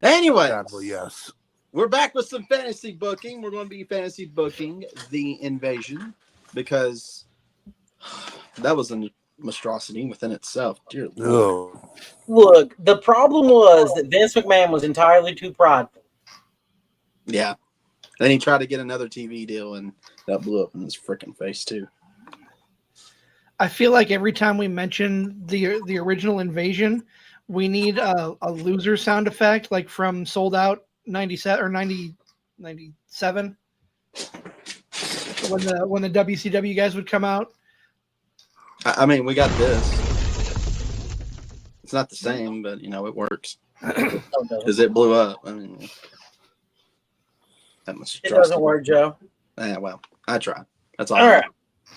Anyway, Sadly, yes. we're back with some fantasy booking. We're going to be fantasy booking the invasion because that was a monstrosity within itself. Dear Lord. Oh, Look, the problem was that Vince McMahon was entirely too prideful. Yeah. Then he tried to get another TV deal, and that blew up in his freaking face too. I feel like every time we mention the original invasion, we need a loser sound effect, like from Sold Out 97 or 97, when the WCW guys would come out. I mean, we got this. It's not the same, but it works because it blew up. I mean, that must. It doesn't work, Joe. Yeah, well, I tried. That's all. All right.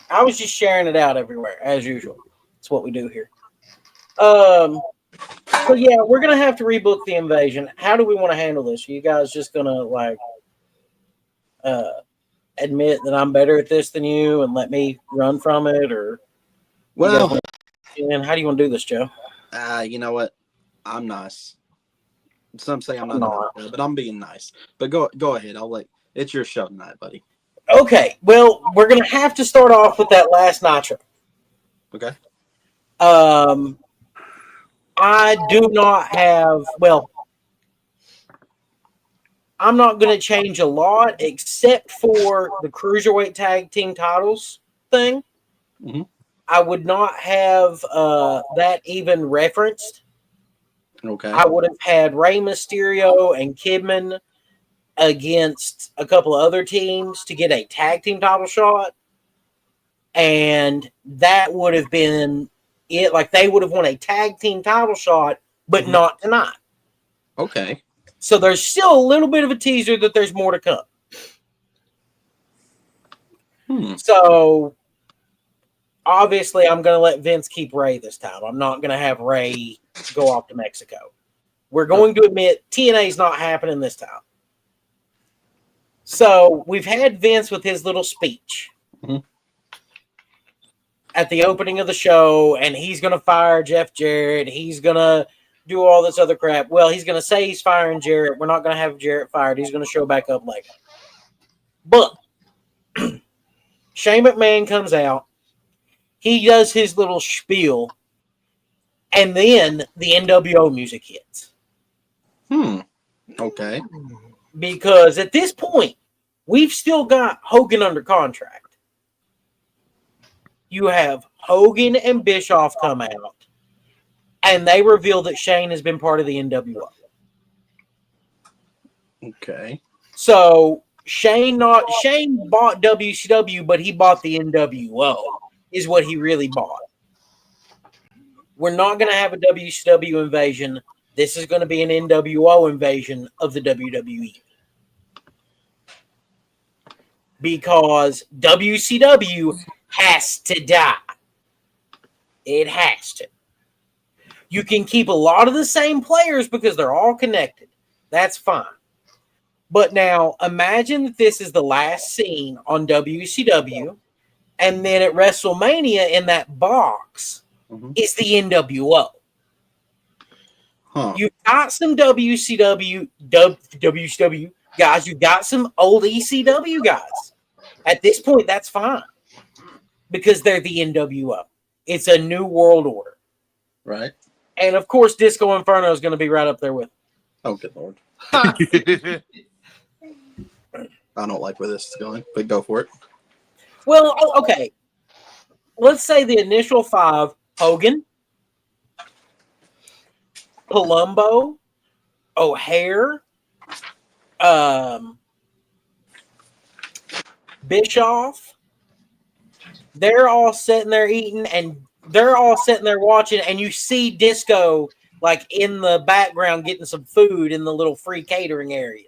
I was just sharing it out everywhere, as usual. That's what we do here. So yeah, we're gonna have to rebook the invasion. How do we want to handle this? Are you guys just gonna admit that I'm better at this than you and let me run from it, or Well, how do you want to do this, Joe? you know what? I'm nice. Some say I'm not, but I'm being nice. But go ahead. It's your show tonight, buddy. Okay, well, we're gonna have to start off with that last Nitro. Okay. I do not have. Well, I'm not going to change a lot except for the Cruiserweight Tag Team titles thing. Mm-hmm. I would not have that even referenced. Okay. I would have had Rey Mysterio and Kidman against a couple of other teams to get a tag team title shot. And that would have been it. Like, they would have won a tag team title shot, but not tonight. Okay. So there's still a little bit of a teaser that there's more to come. So obviously I'm going to let Vince keep Rey this time. I'm not going to have Rey go off to Mexico. We're going to admit TNA's not happening this time. So we've had Vince with his little speech at the opening of the show, and he's going to fire Jeff Jarrett. He's going to do all this other crap. Well, he's going to say he's firing Jarrett. We're not going to have Jarrett fired. He's going to show back up later. But Shane McMahon comes out. He does his little spiel, and then the NWO music hits. Okay. Because at this point, we've still got Hogan under contract. You have Hogan and Bischoff come out, and they reveal that Shane has been part of the NWO. Okay. So Shane bought WCW, but he bought the NWO, is what he really bought. We're not going to have a WCW invasion. This is going to be an NWO invasion of the WWE. Because WCW has to die. It has to. You can keep a lot of the same players because they're all connected. That's fine. But now imagine that this is the last scene on WCW, and then at WrestleMania in that box is the NWO. You've got some WCW guys. You've got some old ECW guys. At this point, that's fine because they're the NWO. It's a new world order. Right. And, of course, Disco Inferno is going to be right up there with it. Oh, good Lord. I don't like where this is going, but go for it. Well, okay. Let's say the initial five: Hogan, Palumbo, O'Hare, Bischoff. They're all sitting there eating, and they're all sitting there watching, and you see Disco like in the background getting some food in the little free catering area.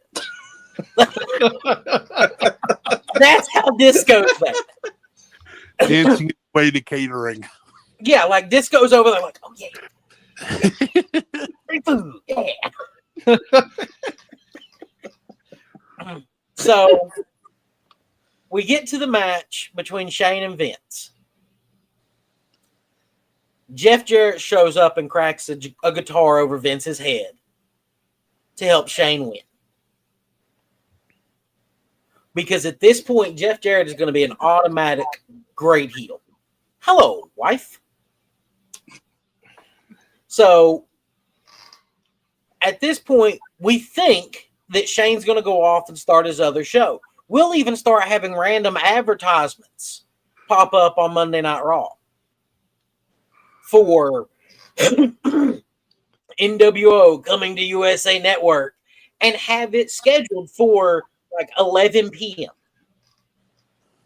That's how Disco's there. Dancing his way to catering. Yeah, like Disco's over there like, oh yeah. Free food, yeah. So we get to the match between Shane and Vince. Jeff Jarrett shows up and cracks a guitar over Vince's head. to help Shane win. Because at this point, Jeff Jarrett is going to be an automatic great heel. Hello, wife. So at this point, we think that Shane's going to go off and start his other show. We'll even start having random advertisements pop up on Monday Night Raw for NWO coming to USA Network, and have it scheduled for like 11 p.m.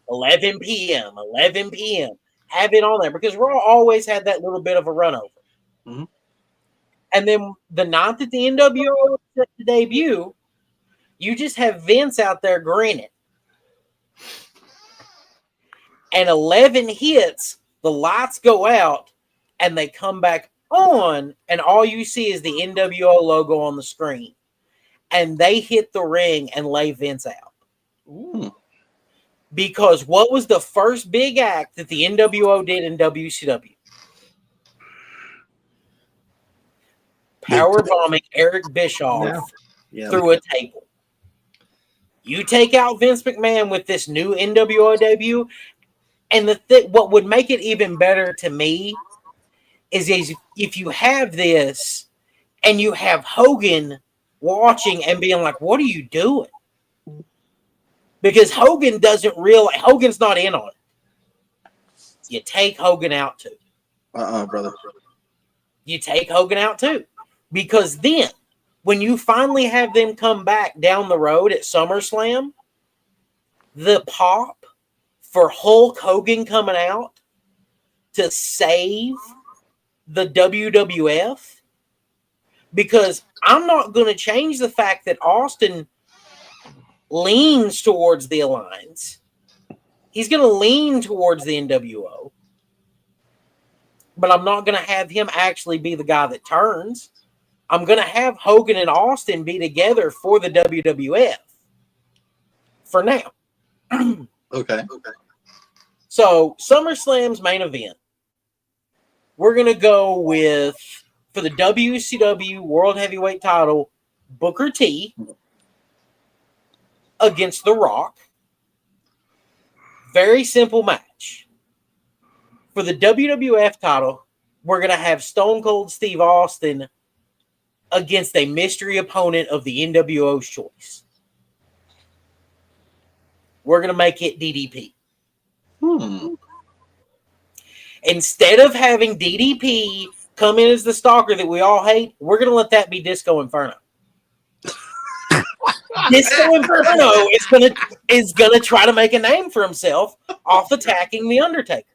11 p.m. 11 p.m. Have it on there, because Raw always had that little bit of a run over. Mm-hmm. And then the night that the NWO was set to debut, you just have Vince out there grinning. And 11 hits, the lights go out, and they come back on, and all you see is the NWO logo on the screen. And they hit the ring and lay Vince out. Ooh. Because what was the first big act that the NWO did in WCW? Power bombing Eric Bischoff through a table. You take out Vince McMahon with this new NWO debut, and what would make it even better to me is if you have this and you have Hogan watching and being like, what are you doing? Because Hogan's not in on it. You take Hogan out too. Brother. You take Hogan out too. Because then, when you finally have them come back down the road at SummerSlam, the pop for Hulk Hogan coming out to save the WWF, because I'm not going to change the fact that Austin leans towards the Alliance. He's going to lean towards the NWO, but I'm not going to have him actually be the guy that turns. I'm going to have Hogan and Austin be together for the WWF for now. Okay. So, SummerSlam's main event, we're going to go with, for the WCW World Heavyweight title, Booker T against The Rock. Very simple match. For the WWF title, we're going to have Stone Cold Steve Austin against a mystery opponent of the NWO's choice. We're going to make it DDP. Instead of having DDP come in as the stalker that we all hate, we're going to let that be Disco Inferno. Disco Inferno is gonna try to make a name for himself off attacking the Undertaker.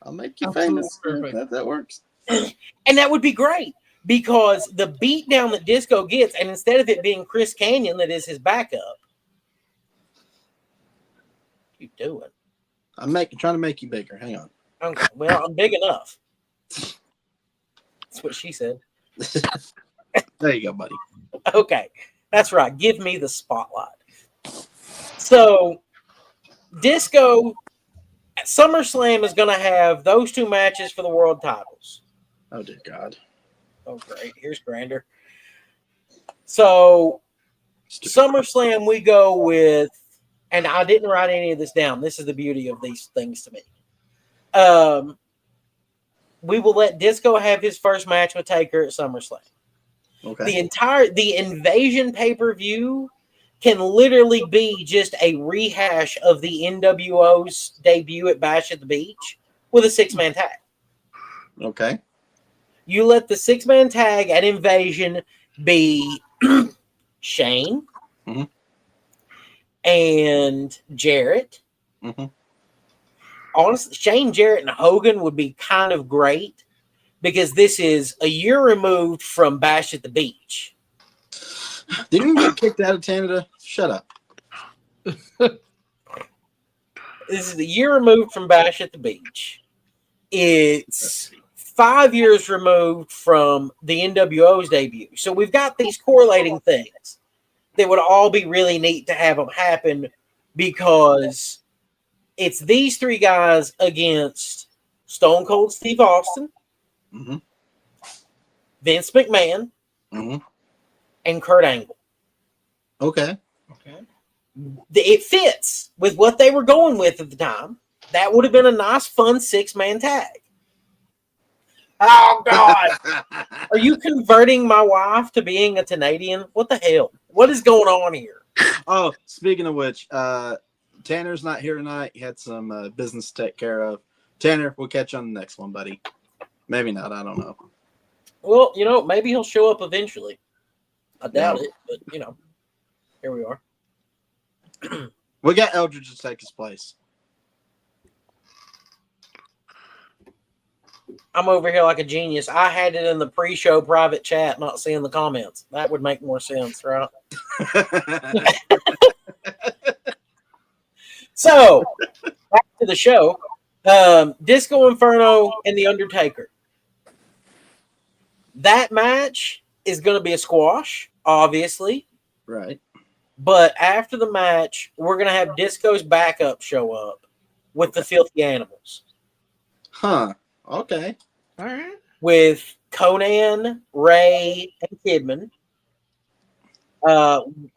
I'll make you famous. That works. And that would be great, because the beatdown that Disco gets, and instead of it being Chris Kanyon that is his backup, what are you doing? I'm trying to make you bigger. Hang on. Okay, well, I'm big enough. That's what she said. There you go, buddy. Okay, that's right. Give me the spotlight. So, Disco at SummerSlam is going to have those two matches for the world titles. Oh, dear God. Oh, great. Here's Grander. So, SummerSlam, we go with, and I didn't write any of this down. This is the beauty of these things to me. We will let Disco have his first match with Taker at SummerSlam. Okay. The Invasion pay-per-view can literally be just a rehash of the NWO's debut at Bash at the Beach with a 6-man tag. Okay. You let the 6-man tag at Invasion be Shane and Jarrett. Honestly, Shane, Jarrett, and Hogan would be kind of great, because this is a year removed from Bash at the Beach. Didn't you get kicked out of Canada? Shut up. This is a year removed from Bash at the Beach. It's 5 years removed from the NWO's debut. So we've got these correlating things that would all be really neat to have them happen, because it's these three guys against Stone Cold Steve Austin, Vince McMahon, and Kurt Angle. Okay. It fits with what they were going with at the time. That would have been a nice, fun 6-man tag. Oh, God. Are you converting my wife to being a Canadian? What the hell? What is going on here? Oh, speaking of which, Tanner's not here tonight. He had some business to take care of. Tanner, we'll catch you on the next one, buddy. Maybe not. I don't know. Well, maybe he'll show up eventually. I doubt it, but, here we are. We got Eldridge to take his place. I'm over here like a genius. I had it in the pre-show private chat, not seeing the comments. That would make more sense, right? So, back to the show. Disco Inferno and The Undertaker. That match is going to be a squash, obviously. Right. But after the match, we're going to have Disco's backup show up with the Filthy Animals. Huh. Okay. All right. With Conan, Ray, and Kidman.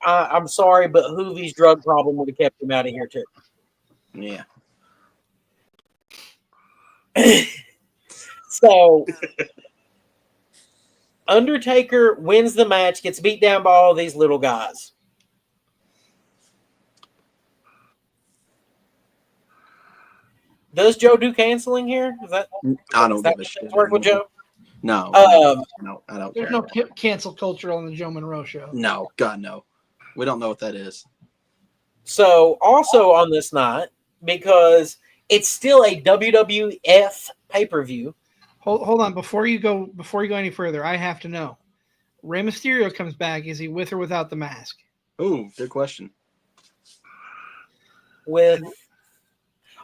I'm sorry, but Hoovy's drug problem would have kept him out of here, too. Yeah. So, Undertaker wins the match, gets beat down by all these little guys. Does Joe do canceling here? Is that I don't give a shit. work with Joe? No. No, I don't There's care. no cancel culture on the Joe Monroe show. No, God, no. We don't know what that is. So, also on this night, because it's still a WWF pay-per-view. Hold on, before you go any further, I have to know. Rey Mysterio comes back. Is he with or without the mask? Ooh, good question.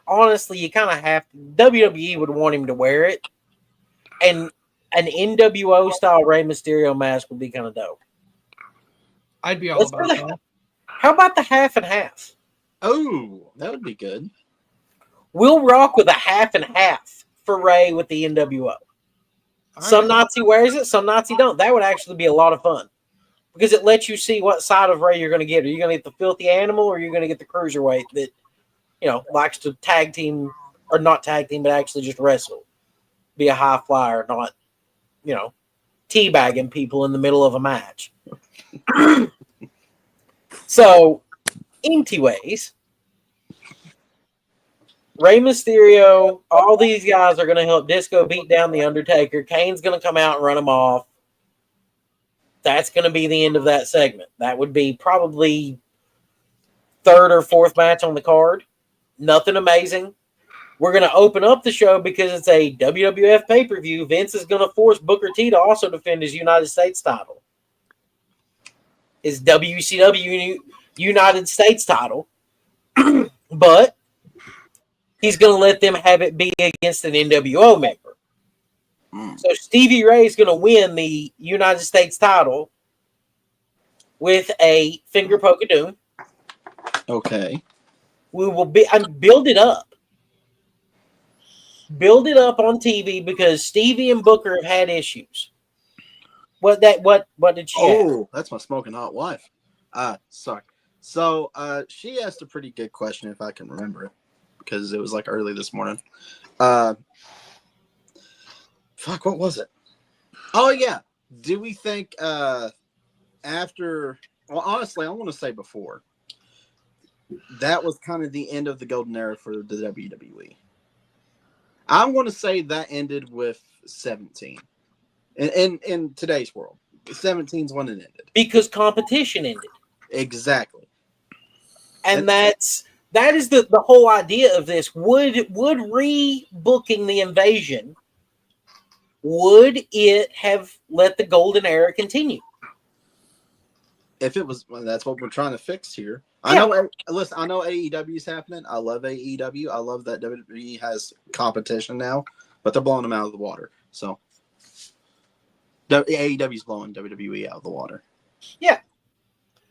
Honestly, you kind of have to. WWE would want him to wear it, and an NWO style Rey Mysterio mask would be kind of dope. I'd be all about that. How about the half and half? Oh, that would be good. We'll rock with a half and half for Ray with the NWO. Some nights he wears it, some nights he don't. That would actually be a lot of fun because it lets you see what side of Ray you're going to get. Are you going to get the filthy animal, or are you going to get the cruiserweight that likes to tag team, or not tag team, but actually just wrestle, be a high flyer, not teabagging people in the middle of a match. So, anyways, Rey Mysterio, all these guys are going to help Disco beat down The Undertaker. Kane's going to come out and run him off. That's going to be the end of that segment. That would be probably third or fourth match on the card. Nothing amazing. We're going to open up the show because it's a WWF pay-per-view. Vince is going to force Booker T to also defend his United States title. His WCW United States title. But he's going to let them have it be against an NWO member. So Stevie Ray is going to win the United States title with a finger poke of doom. Okay. We will build it up. Build it up on TV because Stevie and Booker have had issues. What did she have? Oh, that's my smoking hot wife. Sorry. So she asked a pretty good question if I can remember it, because it was like early this morning. Fuck, what was it? Oh yeah. Do we think after? Well, honestly, I want to say before. That was kind of the end of the golden era for the WWE. I'm going to say that ended with 17. In today's world, 17's when it ended. Because competition ended. Exactly. And that is the whole idea of this. Would rebooking the invasion, would it have let the golden era continue? If it was, well, that's what we're trying to fix here. I know. Listen, I know AEW is happening. I love AEW. I love that WWE has competition now, but they're blowing them out of the water. So AEW is blowing WWE out of the water. Yeah.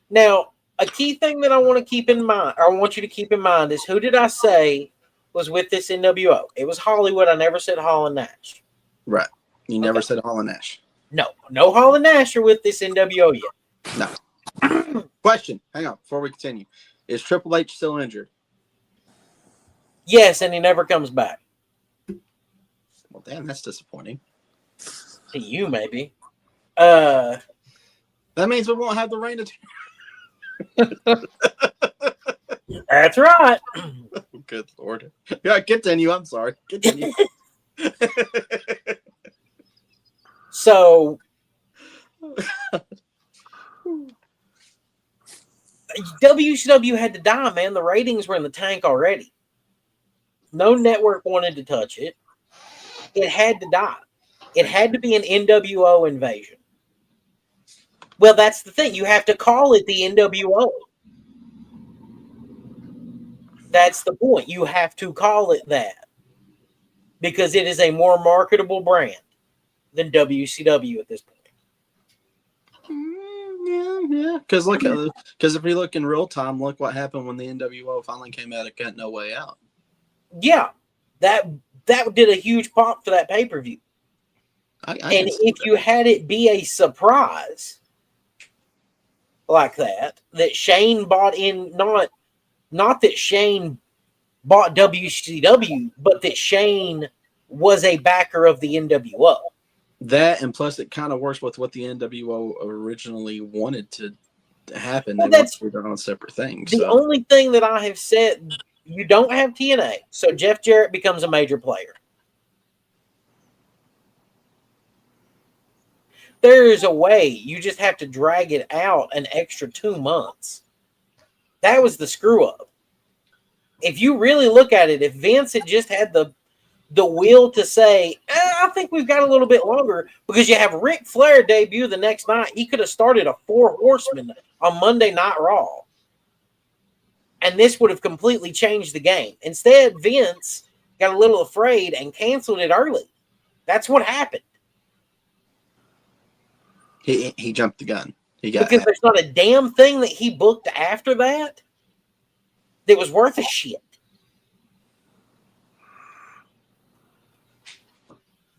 Now, a key thing that I want to keep in mind, or I want you to keep in mind, is who did I say was with this NWO? It was Hollywood. I never said Hall and Nash. Right. You never said Hall and Nash. No Hall and Nash are with this NWO yet. No. Question. Hang on before we continue. Is Triple H still injured? Yes, and he never comes back. Well, damn, that's disappointing. To you, maybe. That means we won't have the Reign of That's right. Good Lord. Yeah, continue. I'm sorry. Continue. So WCW had to die, man. The ratings were in the tank already. No network wanted to touch it. It had to die. It had to be an NWO invasion. Well, that's the thing. You have to call it the NWO. That's the point. You have to call it that. Because it is a more marketable brand than WCW at this point. Yeah. Because if we look in real time, look what happened when the NWO finally came out of Cut No Way Out. Yeah, that did a huge pop for that pay-per-view. And if you had it be a surprise like that Shane bought in, not that Shane bought WCW, but that Shane was a backer of the NWO. That, and plus it kind of works with what the NWO originally wanted to happen. Well, they want to do on separate things. The only thing that I have said, you don't have TNA, so Jeff Jarrett becomes a major player. There is a way. You just have to drag it out an extra 2 months. That was the screw up. If you really look at it, if Vince had just had the will to say, I think we've got a little bit longer, because you have Ric Flair debut the next night. He could have started a 4 Horsemen on Monday Night Raw. And this would have completely changed the game. Instead, Vince got a little afraid and canceled it early. That's what happened. He jumped the gun. Because there's not a damn thing that he booked after that was worth a shit.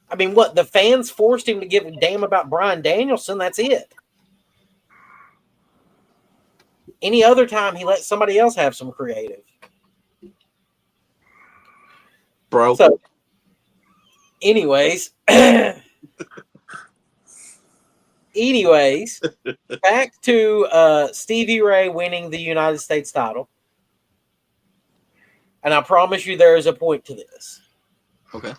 I mean, what? The fans forced him to give a damn about Bryan Danielson. That's it. Any other time, he let somebody else have some creative. Bro. So, anyways, back to Stevie Ray winning the United States title. And I promise you there is a point to this. Okay.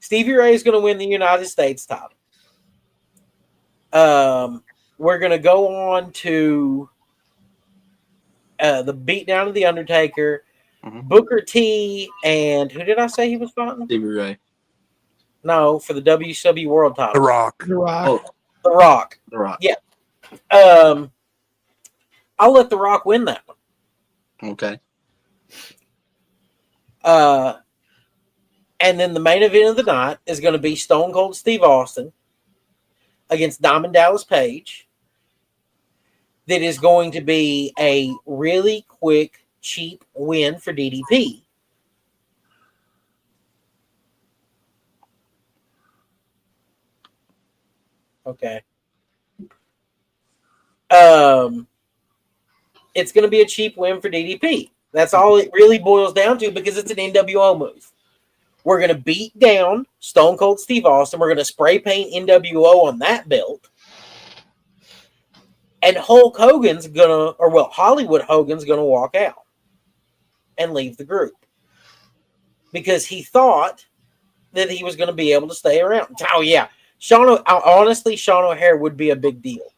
Stevie Ray is going to win the United States title. We're going to go on to the beatdown of The Undertaker, Booker T, and who did I say he was fighting? Stevie Ray. No, for the WCW World title. The Rock. Oh. The Rock. The Rock. Yeah. I'll let The Rock win that one. Okay. And then the main event of the night is going to be Stone Cold Steve Austin against Diamond Dallas Page. That is going to be a really quick, cheap win for DDP. Okay. It's going to be a cheap win for DDP. That's all it really boils down to, because it's an NWO move. We're going to beat down Stone Cold Steve Austin. We're going to spray paint NWO on that belt. And Hulk Hogan's going to, Hollywood Hogan's going to walk out and leave the group. Because he thought that he was going to be able to stay around. Oh, yeah. Honestly, Sean O'Hare would be a big deal.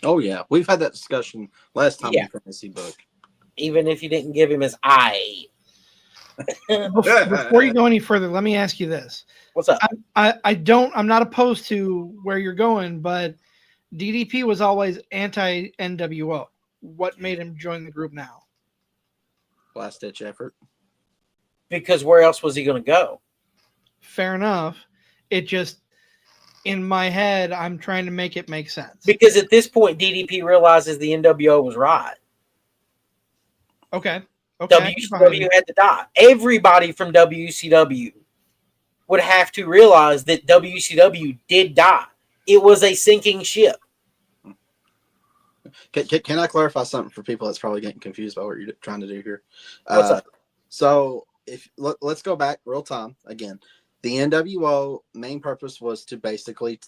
Oh, yeah. We've had that discussion last time in Fantasy Book. Even if you didn't give him his eye. Before you go any further, let me ask you this. What's up? I'm not opposed to where you're going, but DDP was always anti-NWO. What made him join the group now? Last ditch effort. Because where else was he going to go? Fair enough. It just, in my head, I'm trying to make it make sense. Because at this point, DDP realizes the NWO was right. Okay. WCW had to die. Everybody from WCW would have to realize that WCW did die. It was a sinking ship. Can I clarify something for people that's probably getting confused by what you're trying to do here? What's up? So if let's go back real time again. The NWO main purpose was to basically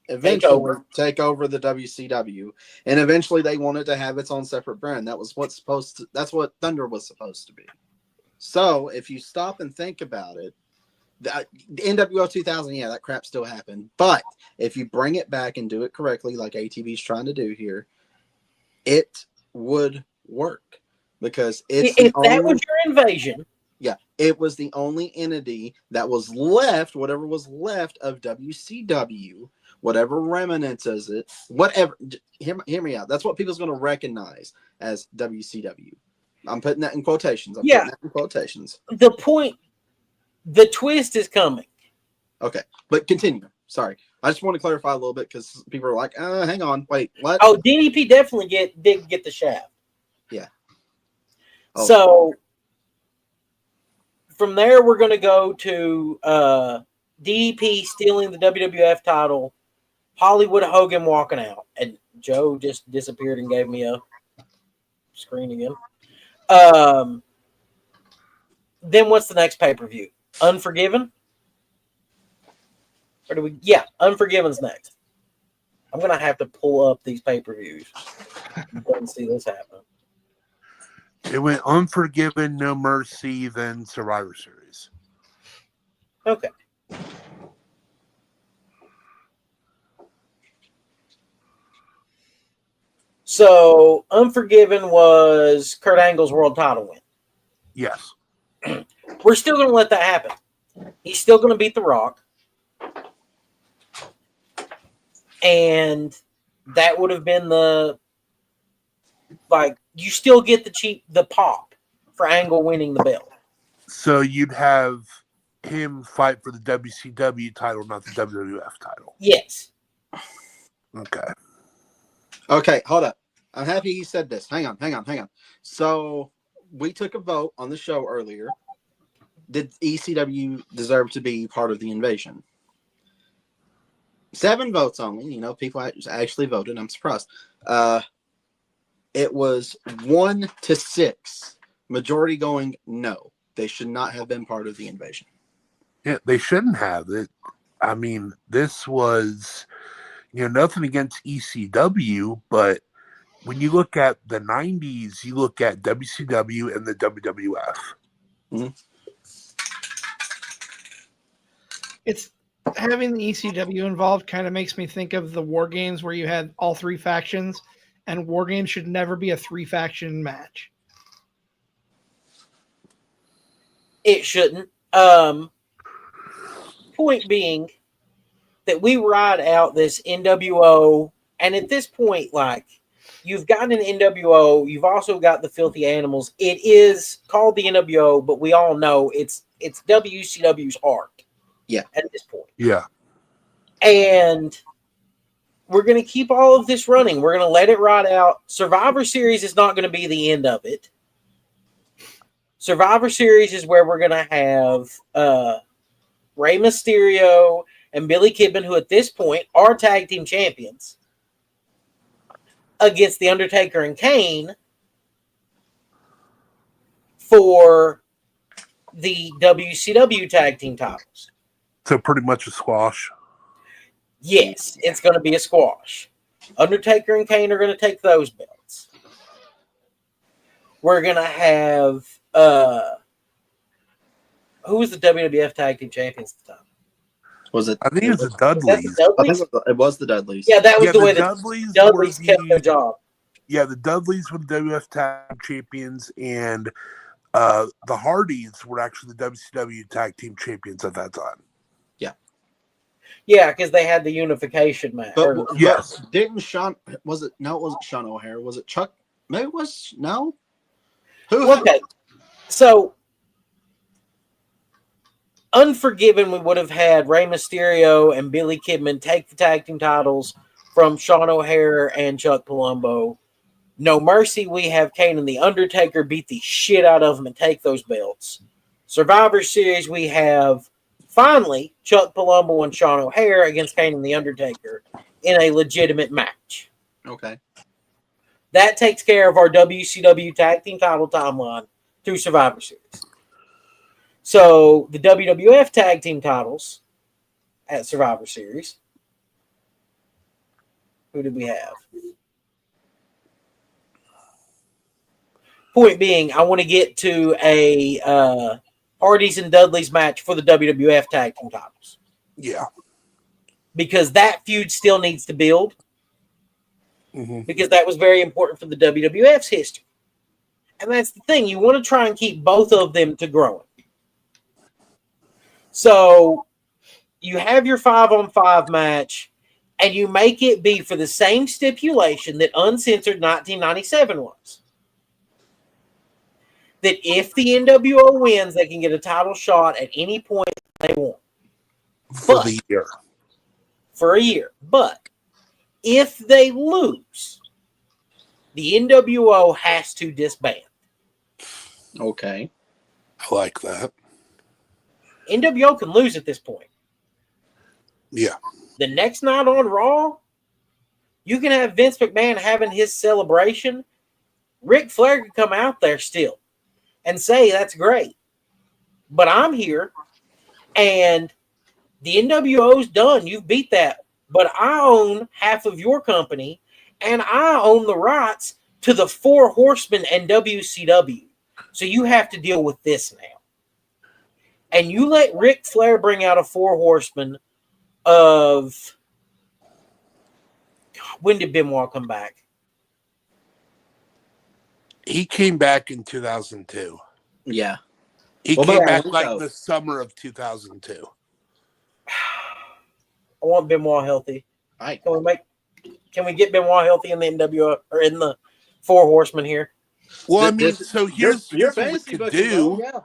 eventually take over the WCW, and eventually they wanted to have its own separate brand. That's what Thunder was supposed to be. So if you stop and think about it, the NWO 2000, yeah, that crap still happened. But if you bring it back and do it correctly, like ATV's trying to do here, it would work because it's if that was your invasion. Yeah, it was the only entity that was left, whatever was left of WCW, whatever remnants is it, whatever. Hear me out. That's what people's going to recognize as WCW. I'm putting that in quotations. The point, the twist is coming. Okay, but continue. Sorry. I just want to clarify a little bit because people are like, hang on, wait, what? Oh, DDP definitely did get the shaft. Yeah. Oh. So from there, we're going to go to DDP stealing the WWF title, Hollywood Hogan walking out, and Joe just disappeared and gave me a screen again. Then what's the next pay-per-view? Unforgiven? Or do we? Yeah, Unforgiven's next. I'm going to have to pull up these pay-per-views and see this happen. It went Unforgiven, No Mercy, then Survivor Series. Okay. So, Unforgiven was Kurt Angle's world title win. Yes. We're still going to let that happen. He's still going to beat The Rock. And that would have been you still get the pop for Angle winning the belt. So you'd have him fight for the WCW title, not the WWF title. Yes. Okay, hold up. I'm happy he said this. Hang on. So we took a vote on the show earlier. Did ECW deserve to be part of the invasion? 7 votes only. People actually voted. I'm surprised. It was 1-6. Majority going no. They should not have been part of the invasion. Yeah, they shouldn't have. I mean, this was, nothing against ECW, but when you look at the 90s, you look at WCW and the WWF. Mm-hmm. It's having the ECW involved kind of makes me think of the War Games where you had all 3 factions, and War Games should never be a 3-faction match. It shouldn't. Point being that we ride out this NWO, and at this point, you've got an NWO, you've also got the Filthy Animals. It is called the NWO, but we all know it's WCW's heart. Yeah. At this point. Yeah. And we're going to keep all of this running. We're going to let it ride out. Survivor Series is not going to be the end of it. Survivor Series is where we're going to have Rey Mysterio and Billy Kidman, who at this point are tag team champions, against The Undertaker and Kane for the WCW tag team titles. So pretty much a squash. Yes, it's going to be a squash. Undertaker and Kane are going to take those belts. We're going to have who was the WWF tag team champions at the time? Was it? I think it was the Dudleys. I think it was the Dudleys. Yeah, that was the way the Dudleys kept their job. Yeah, the Dudleys were the WWF tag champions, and the Hardys were actually the WCW tag team champions at that time. Yeah, because they had the unification match. Yes. Didn't Sean? Was it? No, it wasn't Sean O'Hare. Was it Chuck? Maybe it was. No. Who? Okay. So, Unforgiven, we would have had Rey Mysterio and Billy Kidman take the tag team titles from Sean O'Hare and Chuck Palumbo. No Mercy, we have Kane and The Undertaker beat the shit out of them and take those belts. Survivor Series, we have finally Chuck Palumbo and Sean O'Hare against Kane and The Undertaker in a legitimate match. Okay. That takes care of our WCW Tag Team title timeline through Survivor Series. So the WWF Tag Team titles at Survivor Series. Who did we have? Point being, I want to get to a Hardy's and Dudley's match for the WWF Tag Team titles. Yeah. Because that feud still needs to build. Mm-hmm. Because that was very important for the WWF's history. And that's the thing. You want to try and keep both of them to growing. So you have your 5-on-5 match, and you make it be for the same stipulation that Uncensored 1997 was. That if the NWO wins, they can get a title shot at any point they want. For the year. For a year. But if they lose, the NWO has to disband. Okay. I like that. NWO can lose at this point. Yeah. The next night on Raw, you can have Vince McMahon having his celebration. Ric Flair can come out there still and say, that's great. But I'm here, and the NWO's done. You've beat that. But I own half of your company, and I own the rights to the Four Horsemen and WCW. So you have to deal with this now. And you let Ric Flair bring out a Four Horsemen of... When did Benoit come back? He came back in 2002. Yeah. He What came about back Rico? like the summer of 2002. I want Benoit healthy. All right. Can we get Benoit healthy in the NWO or in the Four Horsemen here? Well, I mean, so here's your what we fantasy could booking, do. bro, yeah.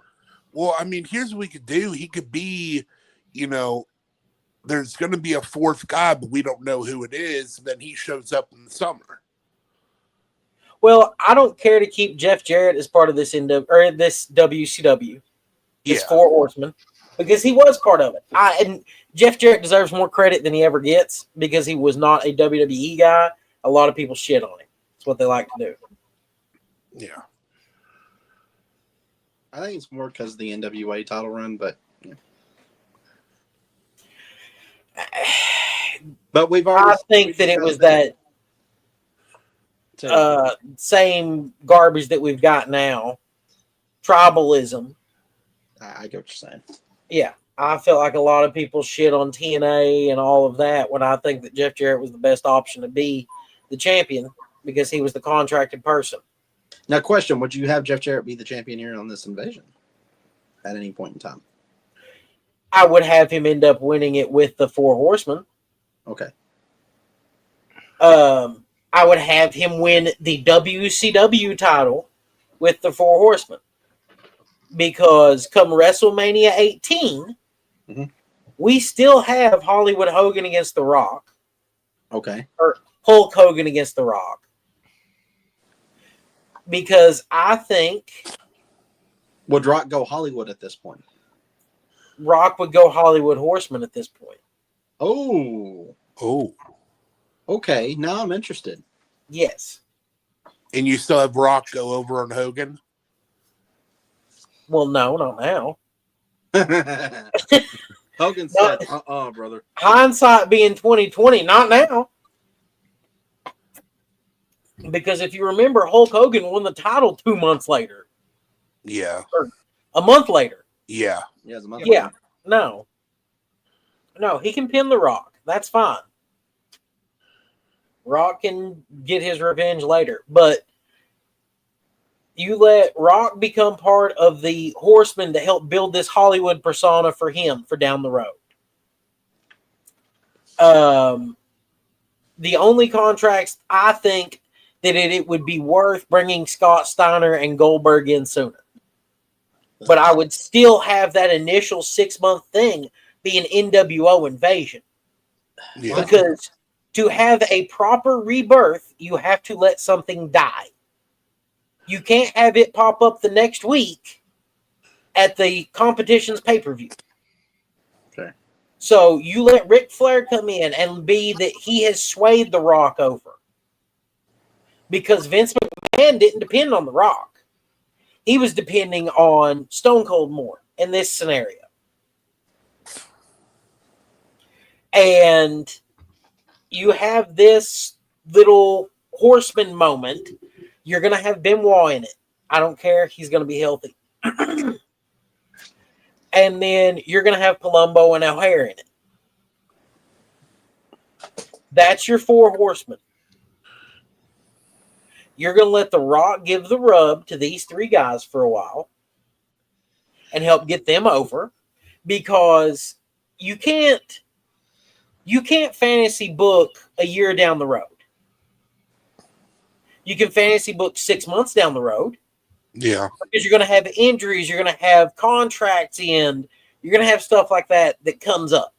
Well, I mean, here's what we could do. He could be, there's going to be a fourth guy, but we don't know who it is. And then he shows up in the summer. Well, I don't care to keep Jeff Jarrett as part of this this WCW. This Four Horsemen, because he was part of it. And Jeff Jarrett deserves more credit than he ever gets because he was not a WWE guy. A lot of people shit on him. It's what they like to do. Yeah. I think it's more because of the NWA title run, but yeah. But we've already. I think that it was that same garbage that we've got now. Tribalism. I get what you're saying. Yeah. I felt like a lot of people shit on TNA and all of that when I think that Jeff Jarrett was the best option to be the champion because he was the contracted person. Now, question, would you have Jeff Jarrett be the champion here on this invasion at any point in time? I would have him end up winning it with the Four Horsemen. Okay. I would have him win the WCW title with the Four Horsemen. Because come WrestleMania 18, we still have Hollywood Hogan against The Rock. Okay. Or Hulk Hogan against The Rock. Because I think... Would Rock go Hollywood at this point? Rock would go Hollywood Horseman at this point. Oh. Oh. Okay, now I'm interested. Yes. And you still have Rock go over on Hogan? Well, no, not now. Hogan said, brother. Hindsight being 2020, not now. Because if you remember, Hulk Hogan won the title 2 months later. Yeah. Or a month later. Yeah. Yeah, it's a month Yeah. later. No. No, he can pin The Rock. That's fine. Rock can get his revenge later. But you let Rock become part of the Horsemen to help build this Hollywood persona for him for down the road. The only contracts I think that it would be worth bringing Scott Steiner and Goldberg in sooner. But I would still have that initial 6-month thing be an NWO invasion. Yeah. Because to have a proper rebirth, you have to let something die. You can't have it pop up the next week at the competition's pay-per-view. Okay. So you let Ric Flair come in and be that he has swayed The Rock over. because Vince McMahon didn't depend on The Rock. He was depending on Stone Cold more in this scenario. And you have this little horseman moment. You're going to have Benoit in it. I don't care. He's going to be healthy. And then you're going to have Palumbo and O'Hare in it. That's your 4 horsemen. You're going to let The Rock give the rub to these 3 guys for a while and help get them over, because you can't fantasy book a year down the road. You can fantasy book 6 months down the road. Yeah. Because you're going to have injuries, you're going to have contracts end, you're going to have stuff like that comes up.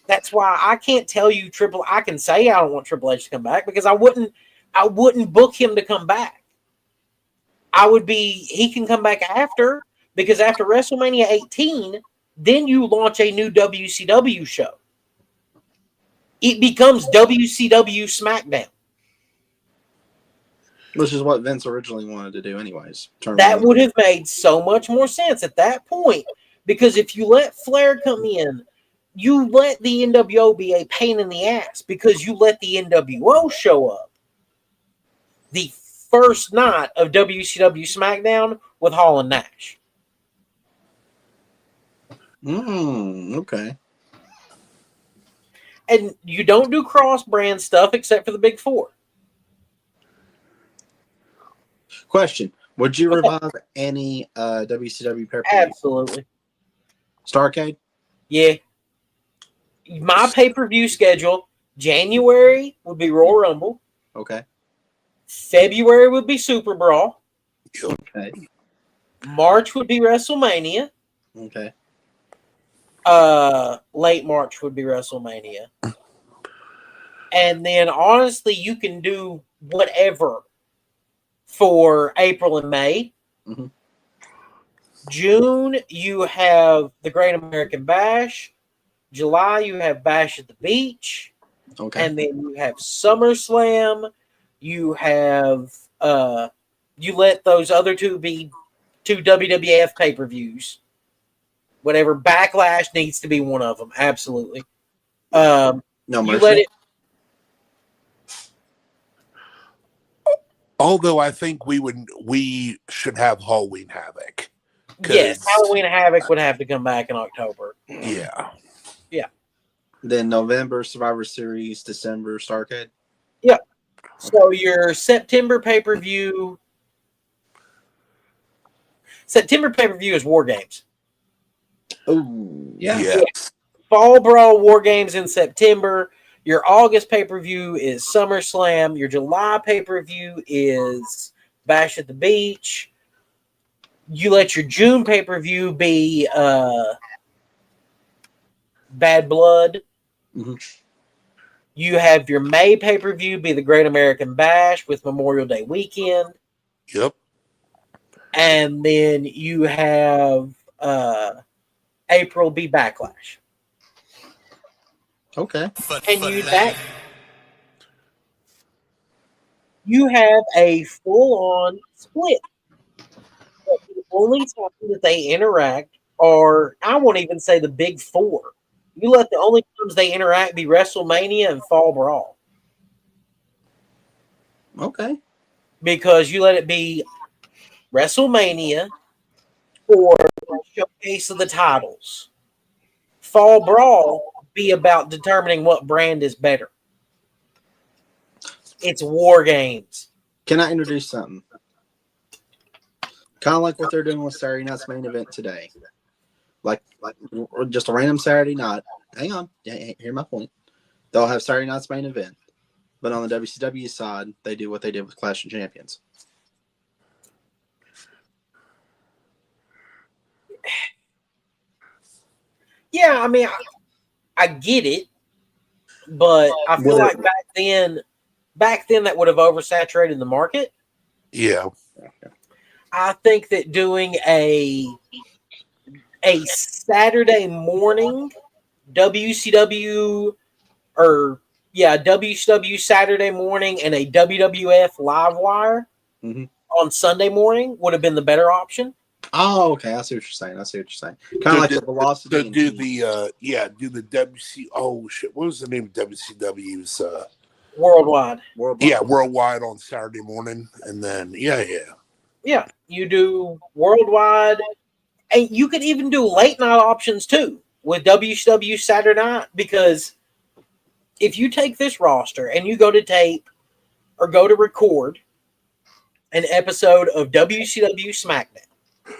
That's why I can't tell you I can say I don't want Triple H to come back, because I wouldn't book him to come back. He can come back after, because after WrestleMania 18, then you launch a new WCW show. It becomes WCW SmackDown. Which is what Vince originally wanted to do anyways. That would have made so much more sense at that point, because if you let Flair come in, you let the NWO be a pain in the ass, because you let the NWO show up the first night of WCW SmackDown with Hall and Nash. Okay. And you don't do cross-brand stuff except for the Big 4. Question: would you revive any WCW pay-per-view? Absolutely. Starrcade? Yeah. My pay-per-view schedule, January would be Royal Rumble. Okay. February would be Super Brawl. Okay. March would be WrestleMania. Okay. Late March would be WrestleMania. And then, honestly, you can do whatever for April and May. Mm-hmm. June, you have the Great American Bash. July, you have Bash at the Beach. Okay. And then you have SummerSlam. You have, you let those other 2 be 2 WWF pay-per-views. Whatever. Backlash needs to be one of them. Absolutely. No mercy. You let it. Although I think we should have Halloween Havoc. Yes, Halloween Havoc would have to come back in October. Yeah. Yeah. Then November Survivor Series, December Starrcade. Yeah. So your September pay-per-view is War Games. Oh, yeah. Yes. Fall Brawl, War Games in September. Your August pay-per-view is SummerSlam. Your July pay-per-view is Bash at the Beach. You let your June pay-per-view be Bad Blood. Mm-hmm. You have your May pay-per-view be the Great American Bash with Memorial Day weekend. Yep. And then you have April be Backlash. Okay. And you have a full-on split. But the only time that they interact are, I won't even say the Big 4. You let the only times they interact be WrestleMania and Fall Brawl. Okay. Because you let it be WrestleMania or showcase of the titles. Fall Brawl be about determining what brand is better. It's War Games. Can I introduce something? Kind of like what they're doing with Saturday Night's main event today. Like just a random Saturday night. Hang on. Hear my point. They'll have Saturday Night's main event. But on the WCW side, they do what they did with Clash of Champions. Yeah, I mean, I get it, but I feel like back then that would have oversaturated the market. Yeah. I think that doing a Saturday morning WCW or Yeah, WCW Saturday morning and a WWF live wire on Sunday morning would have been the better option. Oh, okay. I see what you're saying. Kind of like the Velocity. So do the WC. Oh shit! What was the name of WCW's? Worldwide. Yeah, worldwide on Saturday morning, and then yeah. You do worldwide, and you could even do late night options too with WCW Saturday night, because if you take this roster and you go to tape or go to record an episode of WCW SmackDown,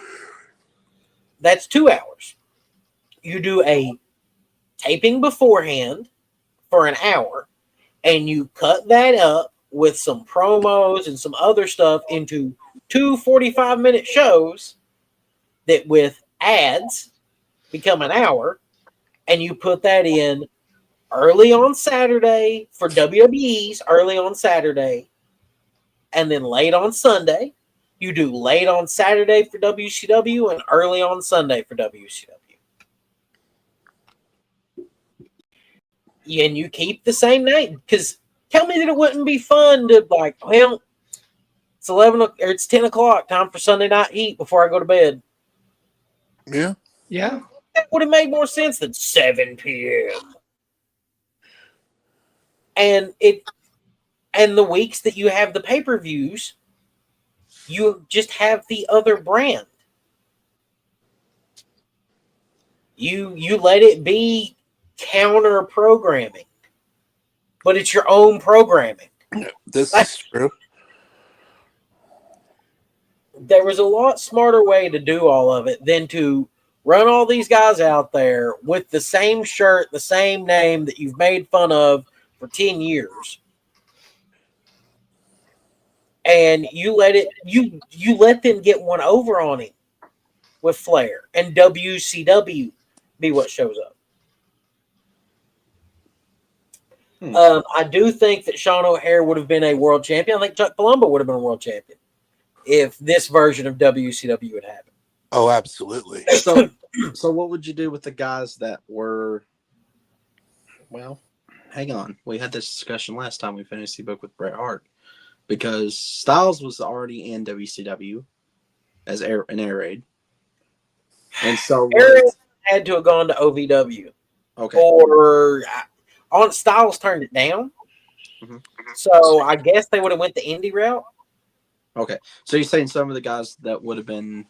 that's 2 hours. You do a taping beforehand for an hour, and you cut that up with some promos and some other stuff into 2 45-minute shows that with ads become an hour, and you put that in early on Saturday for WWE's early on Saturday, and then late on Sunday. You do late on Saturday for WCW and early on Sunday for WCW. And you keep the same name, because tell me that it wouldn't be fun to it's 11 or it's 10 o'clock, time for Sunday Night Heat before I go to bed. Yeah. That would have made more sense than 7 p.m. And the weeks that you have the pay-per-views, you just have the other brand. You let it be counter programming, but it's your own programming. This is true. There was a lot smarter way to do all of it than to run all these guys out there with the same shirt, the same name that you've made fun of for 10 years. And you let them get one over on him with Flair, and WCW be what shows up. I do think that Sean O'Hare would have been a world champion. I think Chuck Palumbo would have been a world champion if this version of WCW had happened. Oh, absolutely. So what would you do with the guys that were? Well, hang on. We had this discussion last time we finished the book with Bret Hart, because Styles was already in WCW as an air raid, and so had to have gone to OVW. Okay. Or on Styles turned it down. So I guess they would have went the indie route. Okay. So you're saying some of the guys that would have been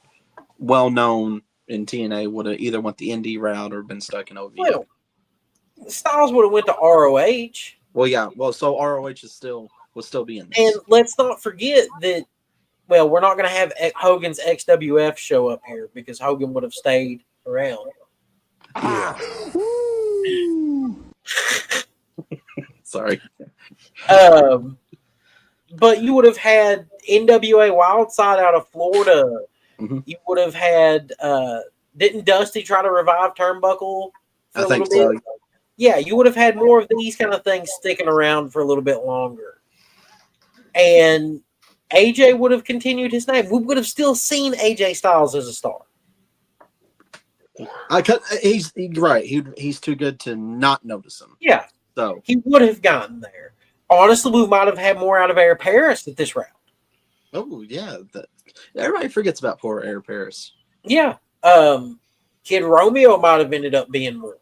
well known in TNA would have either went the indie route or been stuck in OVW. Well, Styles would have went to ROH. Well, yeah. Well, so ROH would still be in this. And let's not forget that. Well, we're not going to have Hogan's XWF show up here because Hogan would have stayed around. Yeah. Sorry. But you would have had NWA Wildside out of Florida. You would have had. Didn't Dusty try to revive Turnbuckle for a little bit? So. Yeah, you would have had more of these kind of things sticking around for a little bit longer. And AJ would have continued his name. We would have still seen AJ Styles as a star. He's right. He's too good to not notice him. Yeah. So he would have gotten there. Honestly, we might have had more out of Air Paris at this round. Oh, yeah. Everybody forgets about poor Air Paris. Yeah. Kid Romeo might have ended up being more.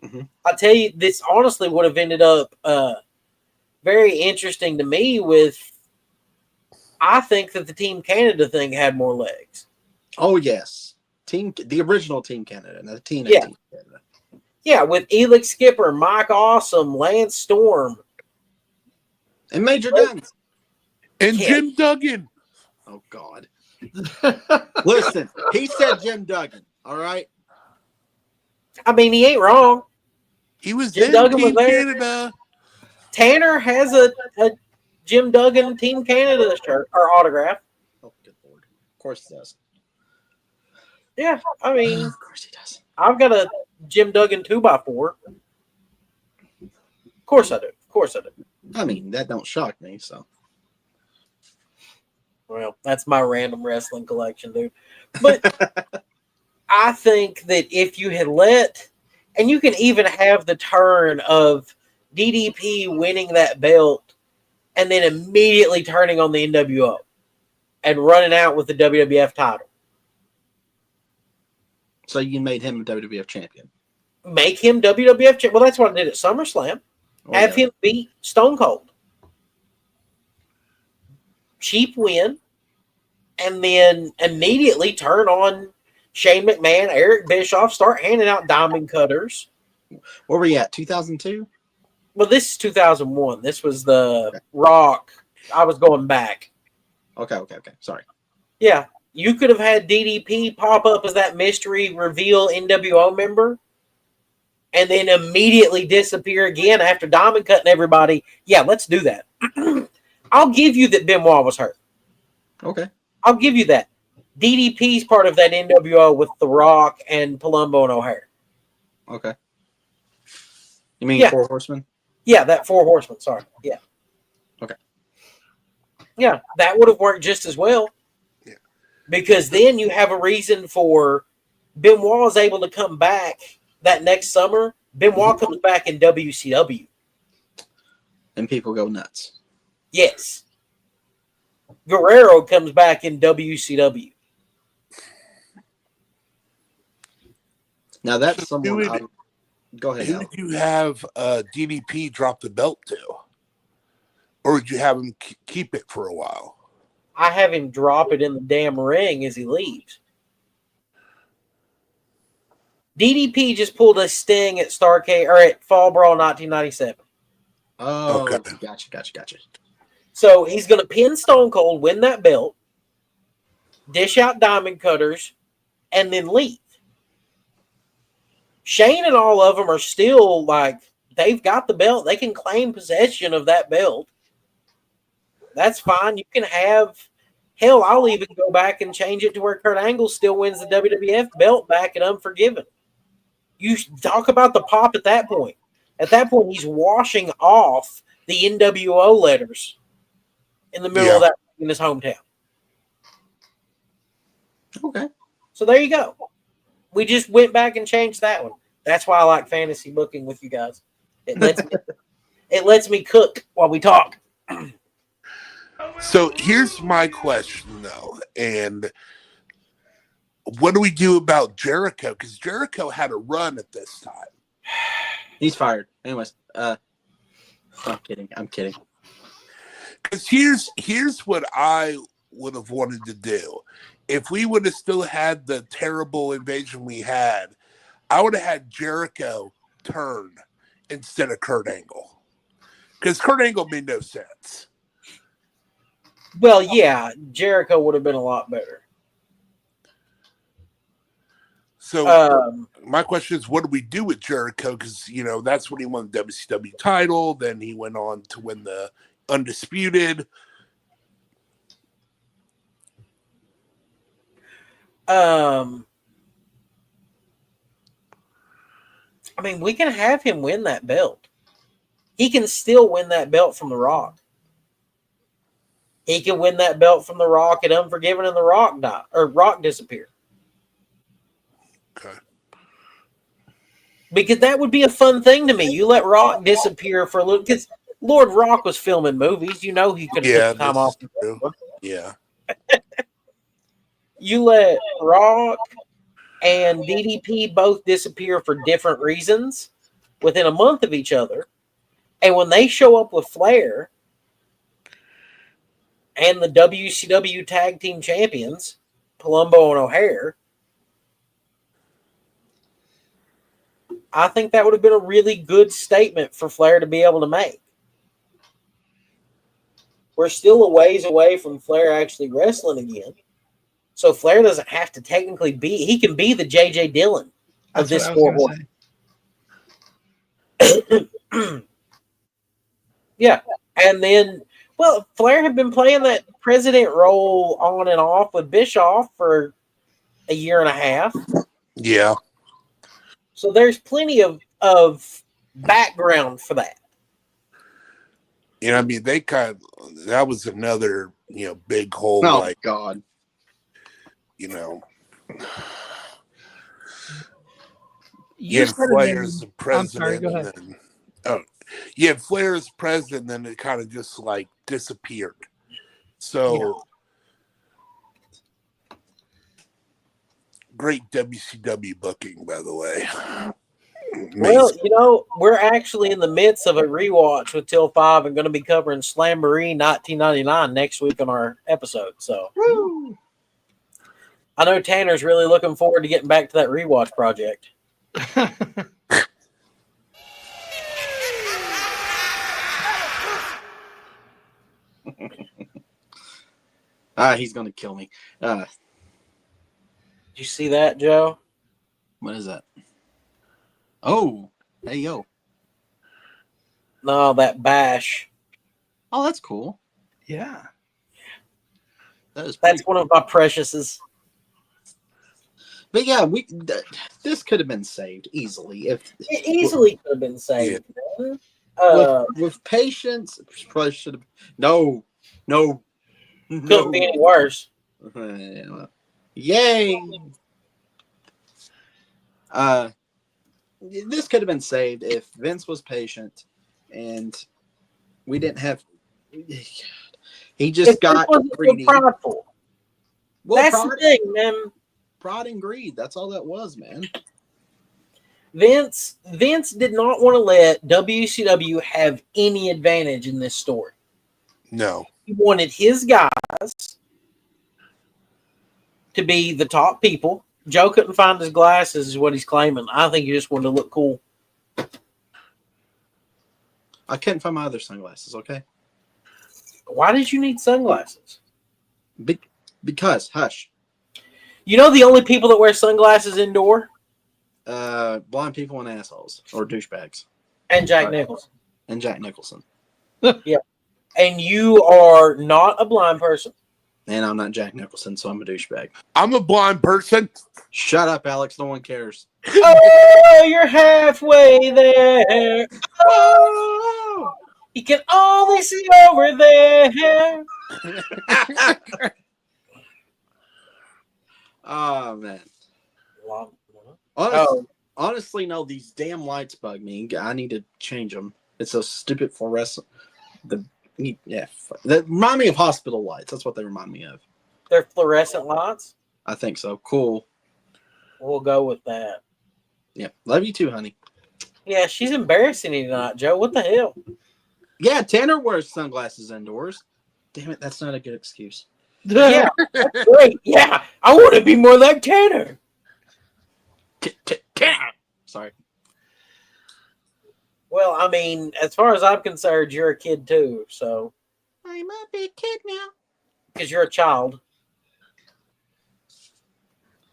I tell you, this honestly would have ended up very interesting to me I think that the Team Canada thing had more legs. Oh, yes. The original Team Canada, not the TNA Team Canada. Yeah, with Elix Skipper, Mike Awesome, Lance Storm. And Major Guns. And Jim Duggan. Oh, God. Listen, he said Jim Duggan, all right? I mean, he ain't wrong. He was Jim in Duggan Team was there. Canada. Tanner has a Jim Duggan Team Canada shirt or autograph. Oh, good Lord. Of course he does. Yeah, I mean, of course he does. I've got a Jim Duggan 2x4. Of course I do. I mean, that don't shock me, so. Well, that's my random wrestling collection, dude. But I think that if you had and you can even have the turn of DDP winning that belt and then immediately turning on the NWO and running out with the WWF title. So you made him a WWF champion. Make him WWF champion. Well, that's what I did at SummerSlam. Have him beat Stone Cold. Cheap win. And then immediately turn on Shane McMahon, Eric Bischoff, start handing out diamond cutters. Where were you at? 2002? Well, this is 2001. This was the Rock. I was going back. Okay. Sorry. Yeah. You could have had DDP pop up as that mystery reveal NWO member and then immediately disappear again after diamond cutting everybody. Yeah, let's do that. I'll give you that Benoit was hurt. Okay. I'll give you that. DDP's part of that NWO with The Rock and Palumbo and O'Hare. Okay. You mean Four Horsemen? Yeah, that Four Horsemen. Sorry. Yeah. Okay. Yeah, that would have worked just as well. Yeah. Because then you have a reason for Benoit is able to come back that next summer. Benoit comes back in WCW. And people go nuts. Yes. Guerrero comes back in WCW. Now that's someone. Go ahead. Who did you have DDP drop the belt to? Or did you have him keep it for a while? I have him drop it in the damn ring as he leaves. DDP just pulled a sting at Starrcade or at Fall Brawl 1997. Oh, okay. Gotcha. So he's going to pin Stone Cold, win that belt, dish out diamond cutters, and then leave. Shane and all of them are still like, they've got the belt. They can claim possession of that belt. That's fine. You can have, hell, I'll even go back and change it to where Kurt Angle still wins the WWF belt back at Unforgiven. You talk about the pop at that point. At that point, he's washing off the NWO letters in the middle of that in his hometown. Okay. So there you go. We just went back and changed that one. That's why I like fantasy booking with you guys. It lets me cook while we talk. So here's my question, though. And what do we do about Jericho? Because Jericho had a run at this time. He's fired. Anyways, I'm kidding. Because here's what I would have wanted to do. If we would have still had the terrible invasion we had, I would have had Jericho turn instead of Kurt Angle. Because Kurt Angle made no sense. Well, yeah, Jericho would have been a lot better. So my question is, what do we do with Jericho? Because, that's when he won the WCW title. Then he went on to win the Undisputed. We can have him win that belt. He can still win that belt from The Rock. He can win that belt from The Rock at Unforgiven and The Rock Rock disappear. Okay. Because that would be a fun thing to me. You let Rock disappear for a little, because Lord Rock was filming movies. He could have took time off. Yeah. You let Rock and DDP both disappear for different reasons within a month of each other. And when they show up with Flair and the WCW Tag Team Champions, Palumbo and O'Hare, I think that would have been a really good statement for Flair to be able to make. We're still a ways away from Flair actually wrestling again. So Flair doesn't have to technically be, he can be the J.J. Dillon of this sport. Yeah. And then, Flair had been playing that president role on and off with Bischoff for a year and a half. Yeah. So there's plenty of background for that. They that was another, big hole. Oh, my God. You had Flair as the president. I'm sorry, go ahead. Yeah, Flair is president, then it kind of just like disappeared. So great WCW booking, by the way. Well, Amazing. we're actually in the midst of a rewatch with Till 5 and going to be covering Slamboree 1999 next week on our episode. So Woo! I know Tanner's really looking forward to getting back to that rewatch project. He's gonna kill me. Did you see that, Joe? What is that? Oh, hey yo. No, that bash. Oh, that's cool. Yeah. That's That's one of my preciouses. But yeah, this could have been saved easily if It easily could have been saved. with patience. Probably should have. No. Couldn't be any worse. Yay! This could have been saved if Vince was patient, and we didn't have. He just got greedy. Prideful. Well, That's the thing, man. Pride and greed. That's all that was, man. Vince did not want to let WCW have any advantage in this story. No. He wanted his guys to be the top people. Joe couldn't find his glasses, is what he's claiming. I think he just wanted to look cool. I couldn't find my other sunglasses. Okay. Why did you need sunglasses? Because hush. You know the only people that wear sunglasses indoor? Blind people and assholes or douchebags. And Jack Nicholson. And Jack Nicholson. Yeah. And you are not a blind person. And I'm not Jack Nicholson, so I'm a douchebag. I'm a blind person. Shut up, Alex. No one cares. Oh, you're halfway there. Oh, you can only see over there. Oh, man. Honestly, no, these damn lights bug me. I need to change them. It's so stupid fluorescent. That remind me of hospital lights. That's what they remind me of. They're fluorescent lights? I think so. Cool. We'll go with that. Yeah. Love you too, honey. Yeah, she's embarrassing you tonight, Joe. What the hell? Yeah, Tanner wears sunglasses indoors. Damn it, that's not a good excuse. Yeah, that's great. Yeah, I want to be more like Tanner. Tanner! Sorry. Well, I mean, as far as I'm concerned, you're a kid too, so. I'm a big kid now. Because you're a child.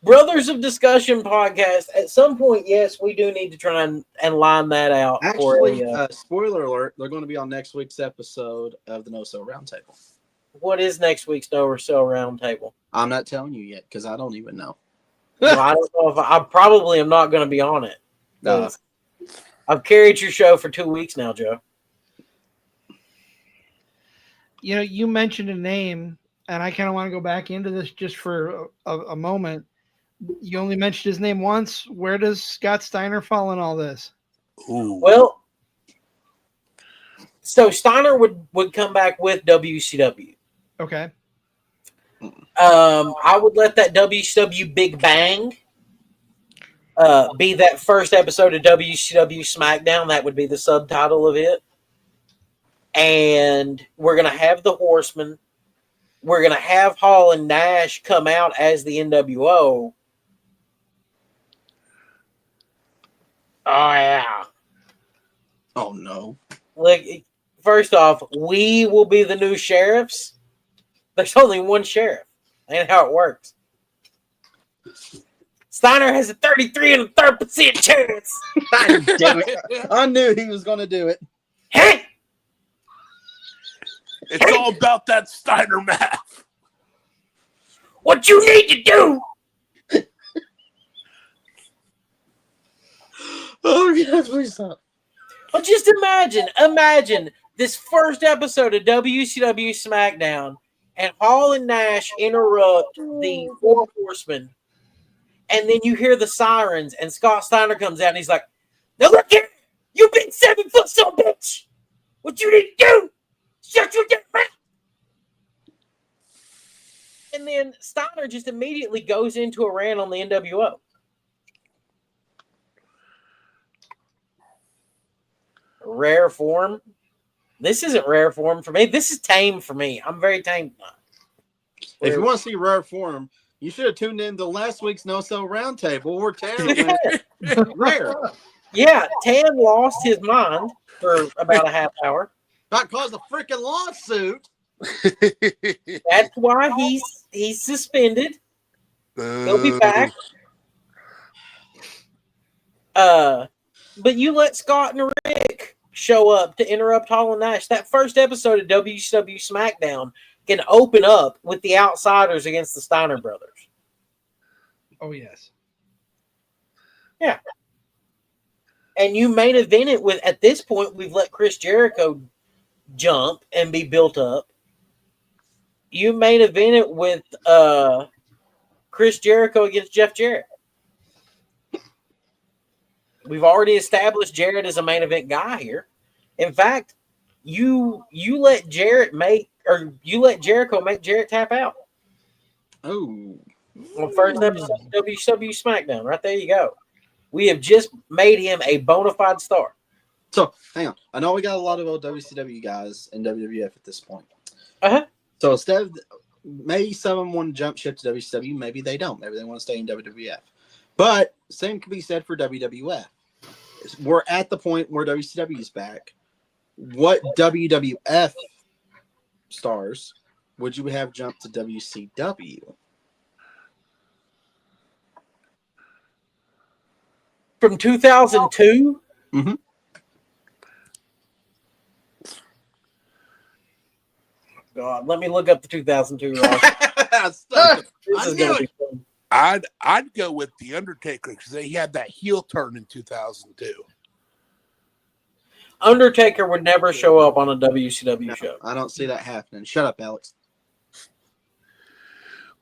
Brothers of Discussion podcast. At some point, yes, we do need to try and line that out. Actually, spoiler alert, they're going to be on next week's episode of the No Sell Roundtable. What is next week's No Sell Roundtable? I'm not telling you yet because I don't even know. Well, I don't know if I probably am not going to be on it. No. I've carried your show for 2 weeks now, Joe. You know, you mentioned a name, and I kind of want to go back into this just for a moment. You only mentioned his name once. Where does Scott Steiner fall in all this? Ooh. Well, so Steiner would come back with WCW. Okay. I would let that WCW Big Bang be that first episode of WCW SmackDown. That would be the subtitle of it. And we're going to have the Horsemen. We're going to have Hall and Nash come out as the NWO. Oh, yeah. Oh, no. Look, first off, we will be the new sheriffs. There's only one sheriff. Ain't how it works. Steiner has a 33.3% chance. Damn it. I knew he was going to do it. Hey! It's all about that Steiner math. What you need to do? Oh, yes, please stop. Well, just imagine this first episode of WCW SmackDown, and Hall and Nash interrupt the Four Horsemen, and then you hear the sirens, and Scott Steiner comes out, and he's like, "Now look here, You big 7 foot son of a bitch! What you need to do? Shut your damn mouth! And then Steiner just immediately goes into a rant on the NWO. Rare form. This isn't rare form for me. This is tame for me. I'm very tame. If you want to see rare form, you should have tuned in to last week's No Sell Roundtable where Tanner went rare. Yeah, Tam lost his mind for about a half hour. That caused a freaking lawsuit. That's why he's suspended. He'll be back. But you let Scott and Rick show up to interrupt Hall and Nash. That first episode of WCW SmackDown can open up with the Outsiders against the Steiner brothers. Oh, yes. Yeah. And you main event it with, at this point, we've let Chris Jericho jump and be built up. You main event it with Chris Jericho against Jeff Jarrett. We've already established Jarrett as a main event guy here. In fact, you let Jericho make Jarrett tap out. Oh. On first episode of WCW SmackDown. Right there you go. We have just made him a bona fide star. So, hang on. I know we got a lot of old WCW guys in WWF at this point. Uh-huh. So, instead of, maybe some of them want to jump ship to WCW. Maybe they don't. Maybe they want to stay in WWF. But, same can be said for WWF. We're at the point where WCW is back. What WWF stars would you have jump to WCW? From 2002? Mm-hmm. God, let me look up the 2002 roster. This is gonna be fun. I'd go with the Undertaker because he had that heel turn in 2002. Undertaker would never show up on a WCW show. I don't see that happening. Shut up, Alex.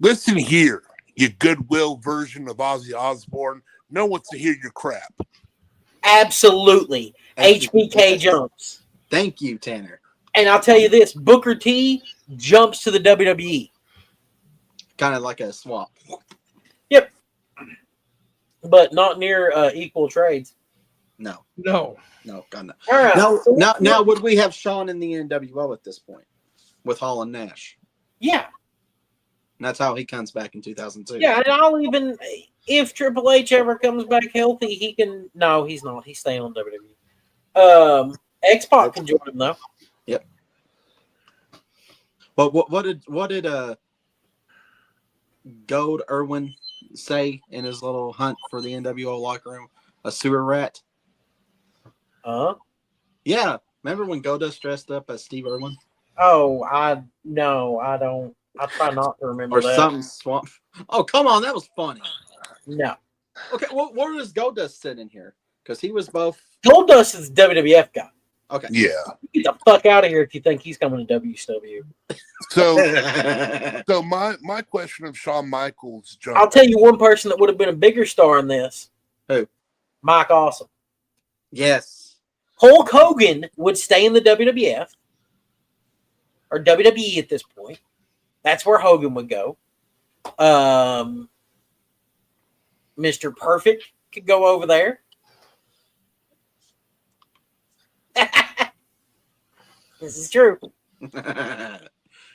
Listen here, you goodwill version of Ozzy Osbourne. No one wants to hear your crap. Absolutely. HBK jumps. Thank you, Tanner. And I'll tell you this, Booker T jumps to the WWE. Kind of like a swap. Yep. But not near equal trades. No, No. God, no. All right. Now, would we have Shawn in the NWO at this point with Hall and Nash? Yeah. And that's how he comes back in 2002. Yeah, and I'll even, if Triple H ever comes back healthy, he can, no, he's not. He's staying on WWE. X-Pac can join him, though. Yep. But what did Gold Irwin say in his little hunt for the NWO locker room? A sewer rat? Yeah. Remember when Goldust dressed up as Steve Irwin? Oh, I don't. I try not to remember Or that. something swamp. Oh, come on. That was funny. No. Okay. Well, where does Goldust sit in here? Because he was both. Goldust is a WWF guy. Okay. Yeah. Get the fuck out of here if you think he's coming to WCW. So my question of Shawn Michaels jump. I'll tell you one person that would have been a bigger star in this. Who? Mike Awesome. Yes. Hulk Hogan would stay in the WWF or WWE at this point. That's where Hogan would go. Mr. Perfect could go over there. This is true.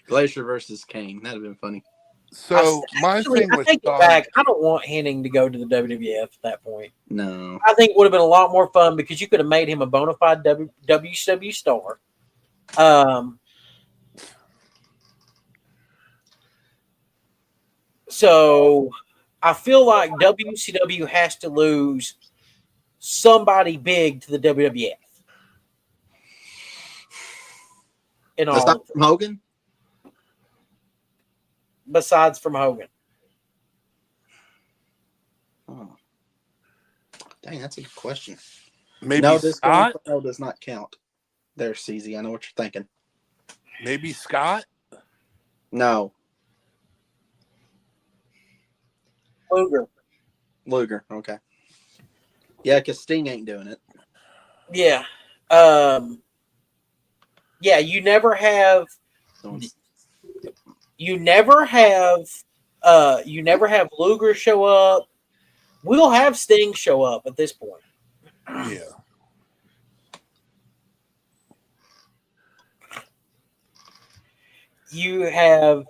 Glacier versus Kane. That'd have been funny. So my thing I was take it back. I don't want Henning to go to the WWF at that point. No. I think it would have been a lot more fun because you could have made him a bona fide WCW star. So I feel like WCW has to lose somebody big to the WWF. Aside from Hogan? Besides from Hogan. Oh. Dang, that's a good question. maybe No, this Scott. does not count. There, CZ. I know what you're thinking. Maybe Scott. No. Luger. Luger. Okay. Yeah, because Sting ain't doing it. Yeah. Yeah, you never have Luger show up. We'll have Sting show up at this point. Yeah. You have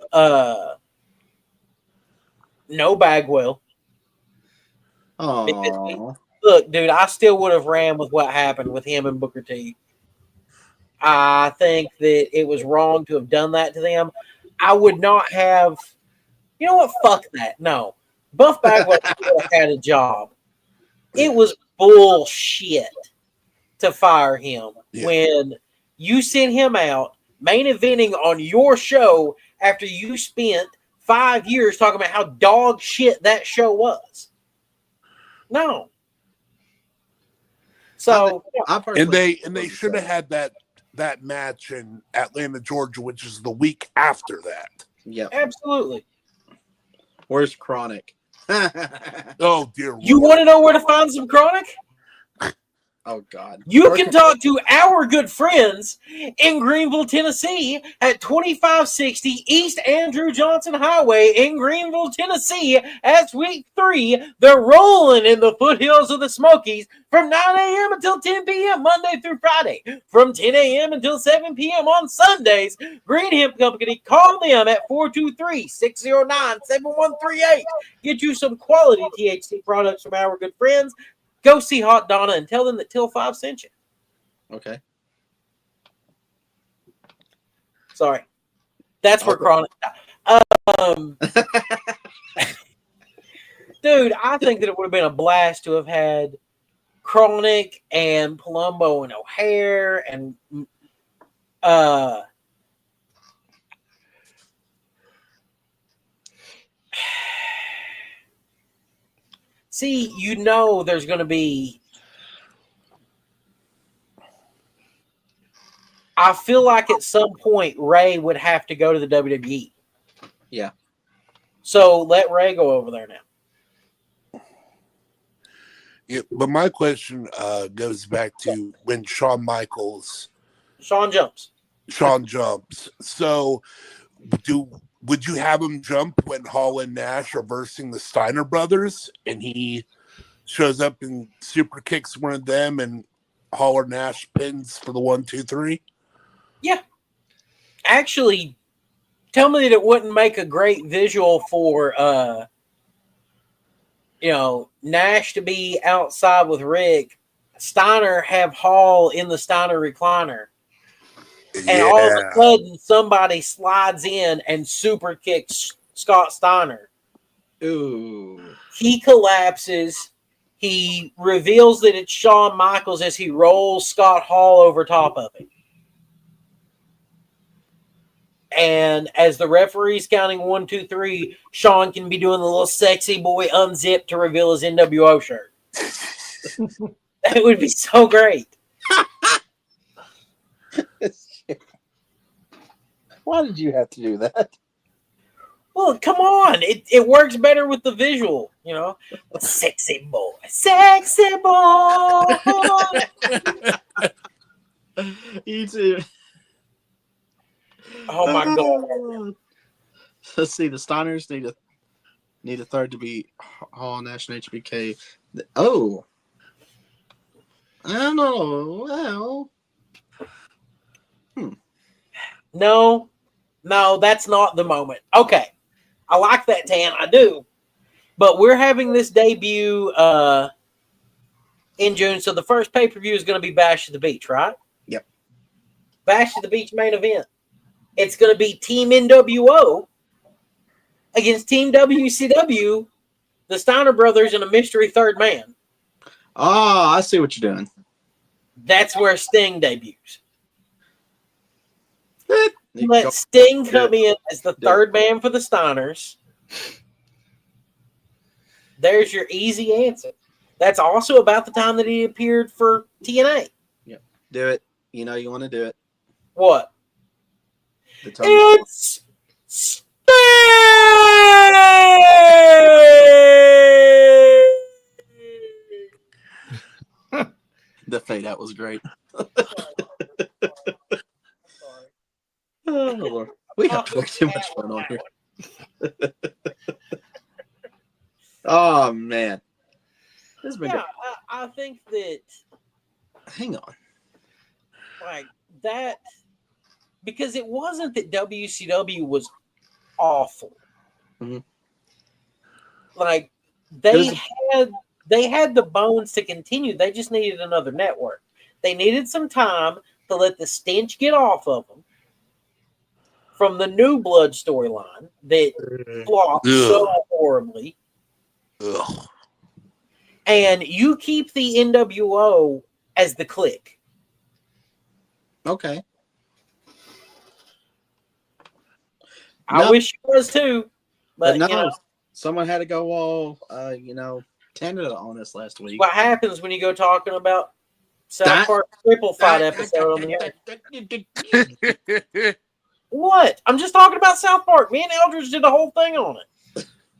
no Bagwell. Oh, Look, dude, I still would have ran with what happened with him and Booker T. I think that it was wrong to have done that to them. I would not have. You know what? Fuck that. No, Buff Bagwell should have had a job. It was bullshit to fire him when you sent him out main eventing on your show after you spent 5 years talking about how dog shit that show was. No. So and they should have had that match in Atlanta, Georgia, which is the week after that. Yeah, absolutely. Where's Chronic? Oh dear Lord. You want to know where to find some Chronic? Oh God! You can talk to our good friends in Greenville, Tennessee at 2560 East Andrew Johnson Highway in Greenville, Tennessee. As week 3, they're rolling in the foothills of the Smokies from 9 a.m. until 10 p.m. Monday through Friday. From 10 a.m. until 7 p.m. on Sundays. Green Hemp Company, call them at 423-609-7138. Get you some quality THC products from our good friends. Go see Hot Donna and tell them that Till 5 sent you. Okay. Sorry. That's where Chronic. Dude, I think that it would have been a blast to have had Chronic and Palumbo and O'Hare and see, you know there's going to be. I feel like at some point Ray would have to go to the WWE. Yeah. So let Ray go over there now. Yeah, but my question goes back to when Shawn jumps. So would you have him jump when Hall and Nash are versing the Steiner brothers and he shows up and super kicks one of them and Hall or Nash pins for the 1, 2, 3? Yeah. Actually, tell me that it wouldn't make a great visual for Nash to be outside with Rick, Steiner have Hall in the Steiner recliner. And all of a sudden somebody slides in and super kicks Scott Steiner. Ooh. He collapses. He reveals that it's Shawn Michaels as he rolls Scott Hall over top of him. And as the referee's counting 1, 2, 3, Shawn can be doing the little sexy boy unzip to reveal his NWO shirt. That would be so great. Why did you have to do that? Well, come on. It works better with the visual, you know. Sexy boy. Sexy boy. You too. Oh my God. Let's see. The Steiners need a third to be Hall, Nash, and HBK. Oh. I don't know. Well. No, that's not the moment. Okay. I like that, Tan. I do. But we're having this debut in June. So the first pay-per-view is going to be Bash at the Beach, right? Yep. Bash at the Beach main event. It's going to be Team NWO against Team WCW, the Steiner brothers, and a mystery third man. Oh, I see what you're doing. That's where Sting debuts. Let Sting come in as the third man for the Steiners. There's your easy answer. That's also about the time that he appeared for TNA. Yep. Do it. You know you want to do it. What? It's Sting! The fade that was great. Sorry. Oh, Lord. We have way too much fun on here. Oh, man. This has been Yeah, good. I think that Hang on. like that because it wasn't that WCW was awful. Mhm. Like There's they had the bones to continue. They just needed another network. They needed some time to let the stench get off of them from the New Blood storyline that flopped so horribly. Ugh. And you keep the NWO as the clique. Okay. I No. wish it was too, But no, you know, someone had to go all, Canada on us last week. what happens when you go talking about South Park triple fight episode on the air? What? I'm just talking about South Park. Me and Eldridge did the whole thing on it.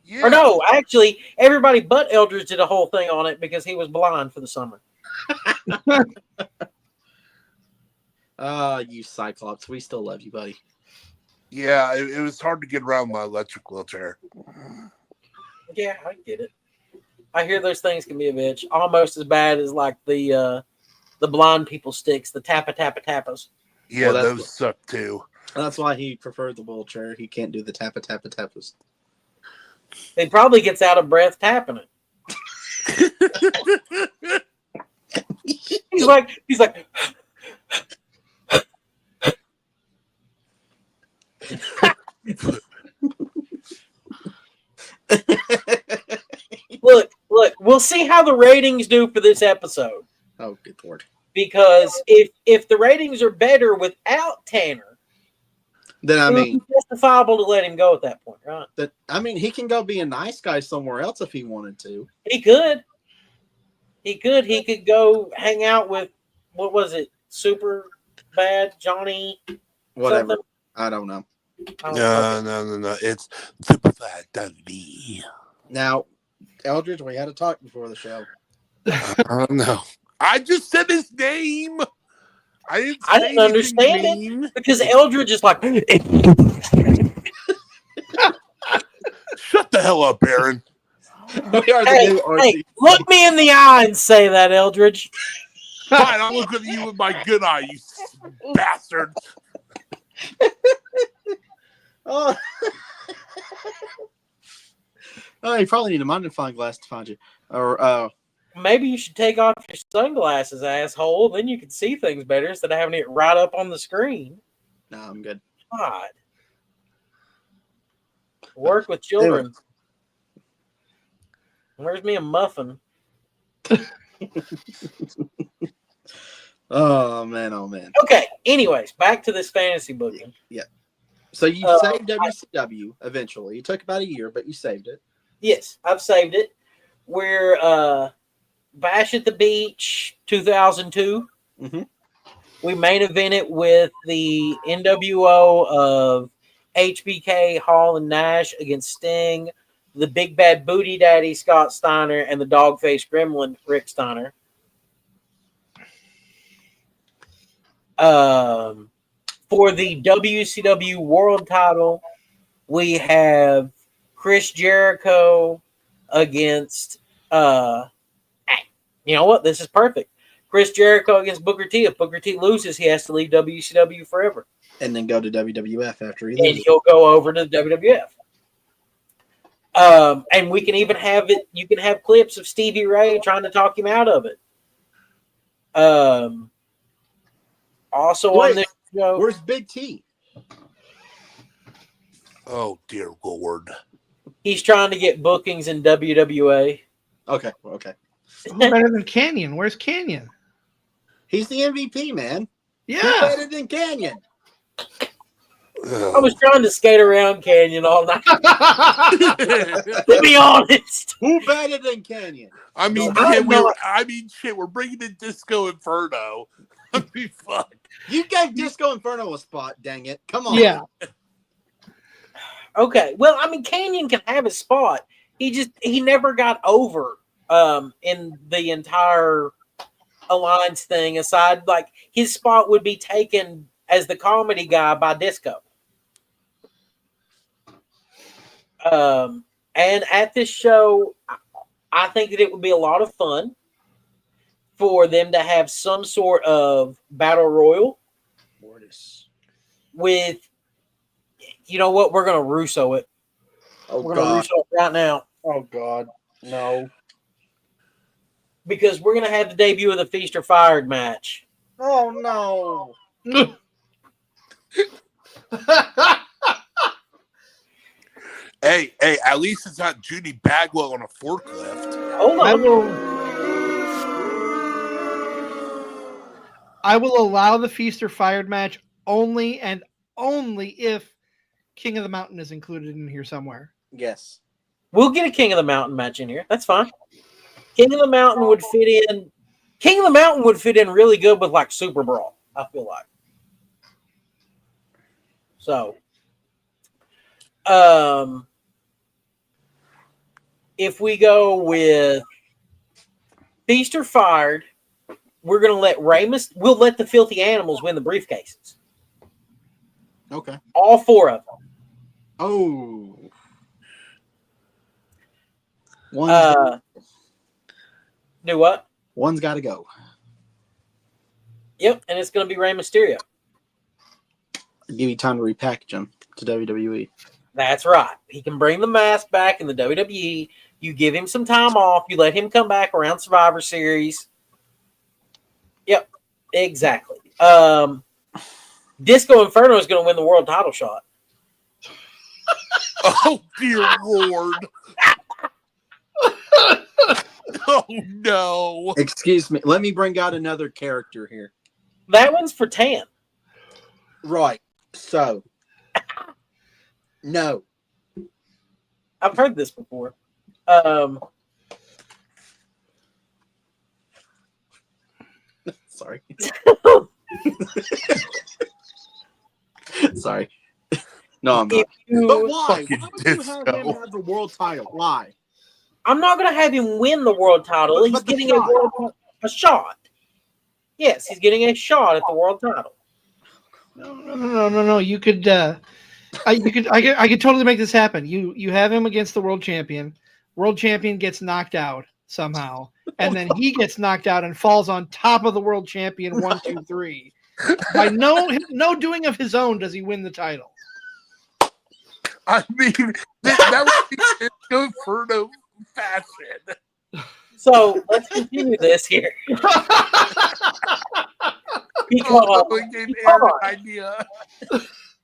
Yeah. Or no, actually, everybody but Eldridge did a whole thing on it because he was blind for the summer. You Cyclops. We still love you, buddy. Yeah, it was hard to get around my electric wheelchair. Yeah, I get it. I hear those things can be a bitch. Almost as bad as like the blind people sticks, the tappas. Yeah, Well, those suck too. That's why he preferred the wheelchair. He can't do the tappas. He probably gets out of breath tapping it. He's like look, we'll see how the ratings do for this episode. Oh, good lord. Because if the ratings are better without Tanner, then it would be justifiable to let him go at that point, right? He can go be a nice guy somewhere else if he wanted to. He could. He could go hang out with, what was it, Super Bad Johnny? Whatever. Something? I don't know. No. It's Super Bad Dundee. Now, Eldridge, we had to talk before the show. No. I just said his name. I didn't understand it because Eldridge is like, shut the hell up, Aaron. We are the new RC. Hey, look me in the eye and say that, Eldridge. Fine, I'll look at you with my good eye, you bastard. Oh. Oh, you probably need a magnifying glass to find you. Or maybe you should take off your sunglasses, asshole. Then you can see things better instead of having it right up on the screen. no, I'm good. God. Work with children. Anyway. Where's me a muffin? Oh man. Okay. Anyways, back to this fantasy booking. Yeah. So you saved WCW eventually. It took about a year, but you saved it. Yes, I've saved it. We're Bash at the Beach 2002. Mm-hmm. We main evented with the NWO of HBK, Hall, and Nash against Sting, the Big Bad Booty Daddy Scott Steiner, and the Dogface Gremlin Rick Steiner. For the WCW World Title, we have Chris Jericho against you know what? This is perfect. Chris Jericho against Booker T. If Booker T loses, he has to leave WCW forever. And then go to WWF after he And loses. he'll go over to the WWF. And we can even have it. You can have clips of Stevie Ray trying to talk him out of it. Also on this show, Where's Big T? Oh, dear Lord. he's trying to get bookings in WWA. Okay. Who better than Canyon? Where's Canyon? He's the MVP, man. Who Yeah. better than Canyon? I was trying to skate around Canyon all night. To be honest, Who better than Canyon? I mean, No, we're bringing in Disco Inferno. I mean, fuck. You gave Disco Inferno a spot, dang it. Come on. Yeah. okay. Well, I mean, Canyon can have his spot. He never got over in the entire alliance thing aside. Like his spot would be taken as the comedy guy by Disco. And at this show, I think that it would be a lot of fun for them to have some sort of battle royal with, you know what, we're going to Russo it. Oh, We're going to God. Russo it right now. Oh, God. No. Because we're going to have the debut of the Feast or Fired match. Oh, no. Hey, at least it's not Judy Bagwell on a forklift. Hold on. I will allow the Feast or Fired match only and only if King of the Mountain is included in here somewhere. Yes. We'll get a King of the Mountain match in here. That's fine. King of the Mountain would fit in. King of the Mountain would fit in really good with like Super Brawl, I feel like. So, if we go with Feast or Fired, we're going to let we'll let the Filthy Animals win the briefcases. Okay. All 4 of them. Oh. Do what? One's got to go. Yep, and it's going to be Rey Mysterio. Give you time to repackage him to WWE. That's right. He can bring the mask back in the WWE. You give him some time off. You let him come back around Survivor Series. Yep, exactly. Disco Inferno is going to win the world title shot. Oh, dear Lord. Oh, no. Excuse me. Let me bring out another character here. That one's for Tan. Right. So. No. I've heard this before. Sorry. Sorry. No, I'm not. But why? Fucking Why would you have him Disco. have the world title? Why? I'm not going to have him win the world title. He's But the getting shot. a shot. Yes, he's getting a shot at the world title. No. You could, I could totally make this happen. You have him against the world champion. World champion gets knocked out somehow, and then he gets knocked out and falls on top of the world champion. 1, 2, 3. By no doing of his own does he win the title. I mean, that would be Disco Inferno fashion. So let's continue this here. Oh, an idea.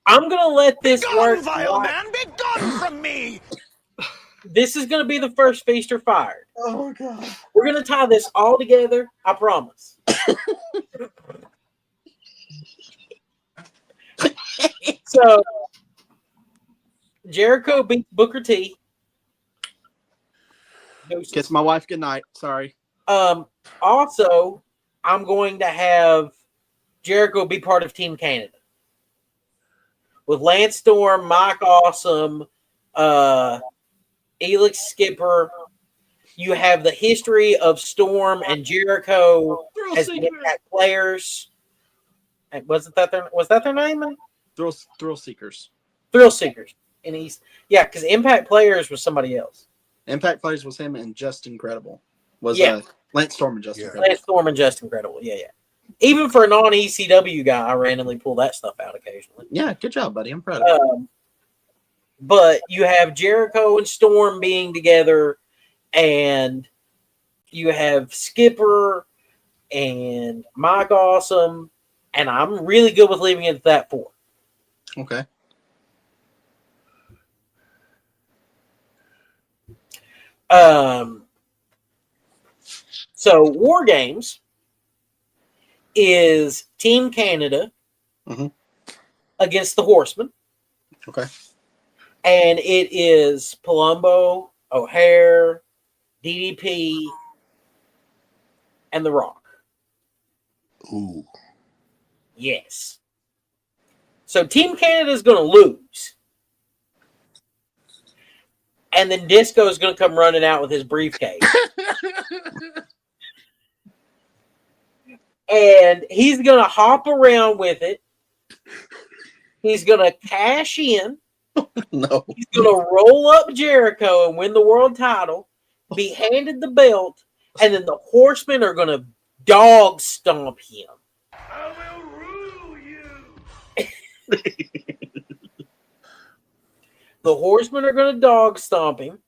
I'm going to let this work. Vile man, be gone from me! This is going to be the first Feast or Fired. Oh, God. We're going to tie this all together. I promise. So, Jericho beats Booker T. Kiss my wife goodnight. Sorry. Also, I'm going to have Jericho be part of Team Canada. With Lance Storm, Mike Awesome, Elix Skipper. You have the history of Storm and Jericho as the Impact players. Was that their name? Thrill Seekers. Thrill Seekers. And yeah, because Impact Players was somebody else. Impact Players was him and Just Incredible. Lance Storm and Just Incredible. Lance Storm and Just Incredible. Yeah. Even for a non-ECW guy, I randomly pull that stuff out occasionally. Yeah, good job, buddy. I'm proud of you. But you have Jericho and Storm being together, and you have Skipper and Mike Awesome, and I'm really good with leaving it at that 4. Okay. So War Games is Team Canada against the Horsemen. Okay. And it is Palumbo, O'Hare, DDP, and The Rock. Ooh. Yes. So Team Canada is going to lose. And then Disco is going to come running out with his briefcase. And he's going to hop around with it. He's going to cash in. No. He's going to roll up Jericho and win the world title, be handed the belt, and then the Horsemen are going to dog stomp him. I will rule you. The Horsemen are going to dog stomp him.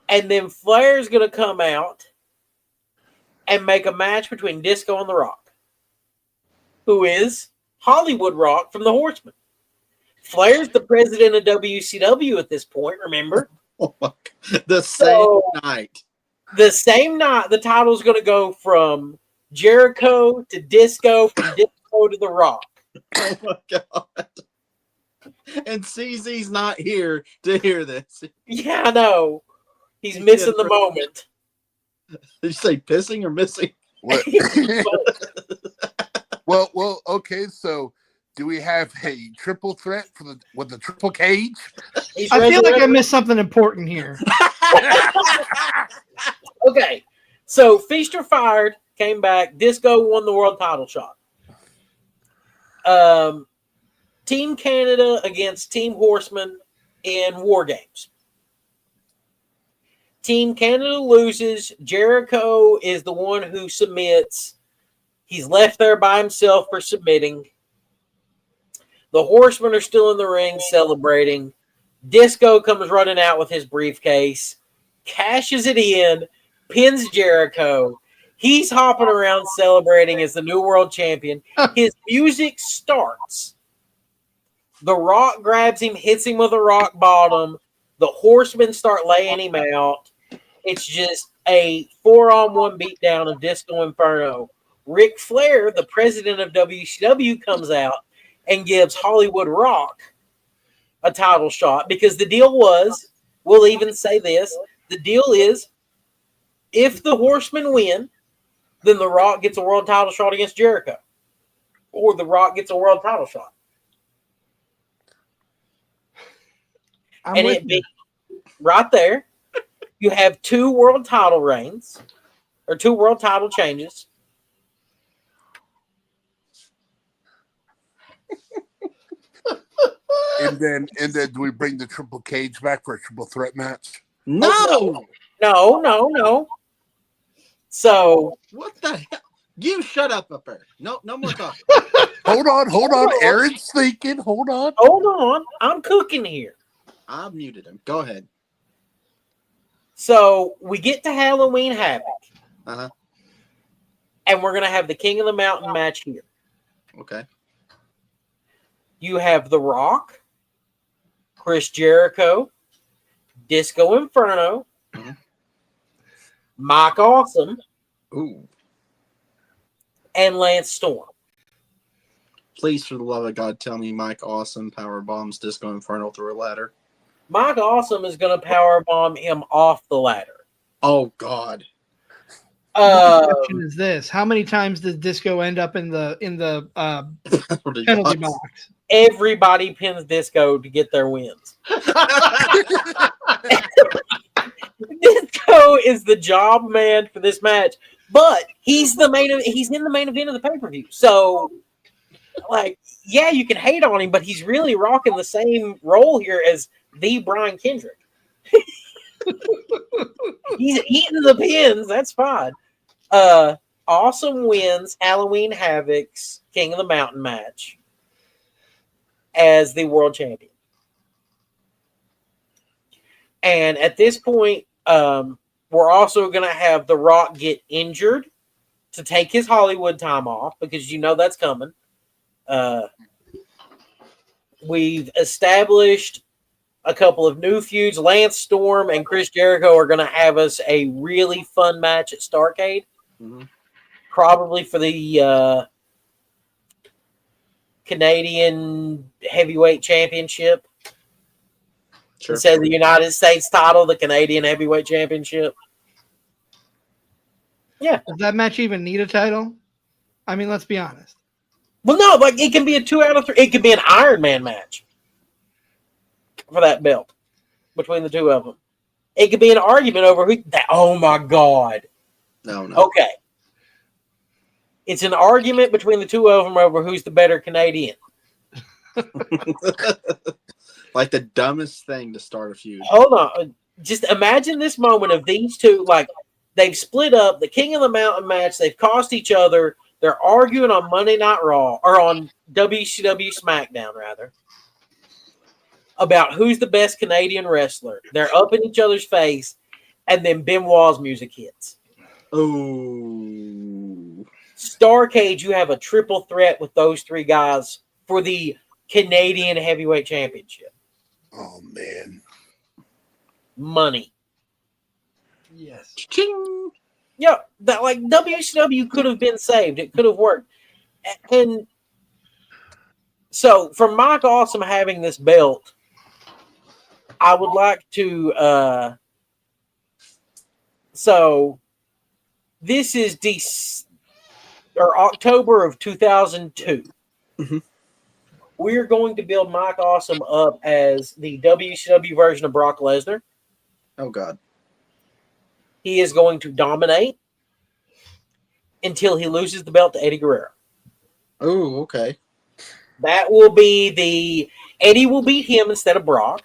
And then Flair's going to come out and make a match between Disco and The Rock, who is Hollywood Rock from the Horsemen. Flair's the president of WCW at this point, remember? Oh my God. The same night. The same night, the title's going to go from Jericho to Disco, from Disco to The Rock. Oh my God. And CZ's not here to hear this. Yeah, I know. He's missing the moment. Did you say pissing or missing? What? well, okay. So, do we have a triple threat with the triple cage? I feel like I missed something important here. Okay, so Feast or Fired came back. Disco won the world title shot. Team Canada against Team Horseman in War Games. Team Canada loses. Jericho is the one who submits. He's left there by himself for submitting. The Horsemen are still in the ring celebrating. Disco comes running out with his briefcase, cashes it in, pins Jericho. He's hopping around celebrating as the new world champion. His music starts. The Rock grabs him, hits him with a rock bottom. The Horsemen start laying him out. It's just a 4-on-1 beatdown of Disco Inferno. Ric Flair, the president of WCW, comes out and gives Hollywood Rock a title shot because the deal was, we'll even say this, the deal is if the Horsemen win, then The Rock gets a world title shot against Jericho. Or The Rock gets a world title shot. And it be right there. You have 2 world title reigns or 2 world title changes. And then do we bring the triple cage back for a triple threat match? No. No. So What the hell? You shut up there. No more talking. Hold on. Aaron's thinking. Hold on. I'm cooking here. I muted him. Go ahead. So we get to Halloween Havoc. Uh-huh. And we're going to have the King of the Mountain match here. Okay. You have The Rock, Chris Jericho, Disco Inferno, Mike Awesome, Ooh. and Lance Storm. Please, for the love of God, tell me Mike Awesome power bombs Disco Inferno through a ladder. Mike Awesome is going to powerbomb him off the ladder. Oh, God. The question is this: how many times does Disco end up in the penalty box? Everybody pins Disco to get their wins. Disco is the job man for this match, but he's in the main event of the pay-per-view. So, like, yeah, you can hate on him, but he's really rocking the same role here as the Brian Kendrick. He's eating the pins. That's fine. Awesome wins Halloween Havoc's King of the Mountain match as the world champion. And at this point, we're also going to have The Rock get injured to take his Hollywood time off because you know that's coming. We've established a couple of new feuds. Lance Storm and Chris Jericho are going to have us a really fun match at Starrcade. Mm-hmm. Probably for the Canadian Heavyweight Championship. Sure. Instead of the United States title, the Canadian Heavyweight Championship. Yeah. Does that match even need a title? I mean, let's be honest. Well, no, like it can be a 2 out of 3. It could be an Iron Man match for that belt between the two of them. It could be an argument over who. Oh my God. No. Okay. It's an argument between the two of them over who's the better Canadian. Like the dumbest thing to start a feud. Hold on. Just imagine this moment of these two, like, they've split up, the King of the Mountain match, they've cost each other, they're arguing on Monday Night Raw, or on WCW SmackDown, rather, about who's the best Canadian wrestler. They're up in each other's face, and then Benoit's music hits. Oh. Starcade, you have a triple threat with those three guys for the Canadian Heavyweight Championship. Oh man. Money. Yes. Ching. Yeah, that, like, WCW could have been saved. It could have worked. And so, for Mike Awesome having this belt, I would like to. So, this is October of 2002. Mm-hmm. We're going to build Mike Awesome up as the WCW version of Brock Lesnar. Oh God. He is going to dominate until he loses the belt to Eddie Guerrero. Oh, okay. That will be Eddie will beat him instead of Brock.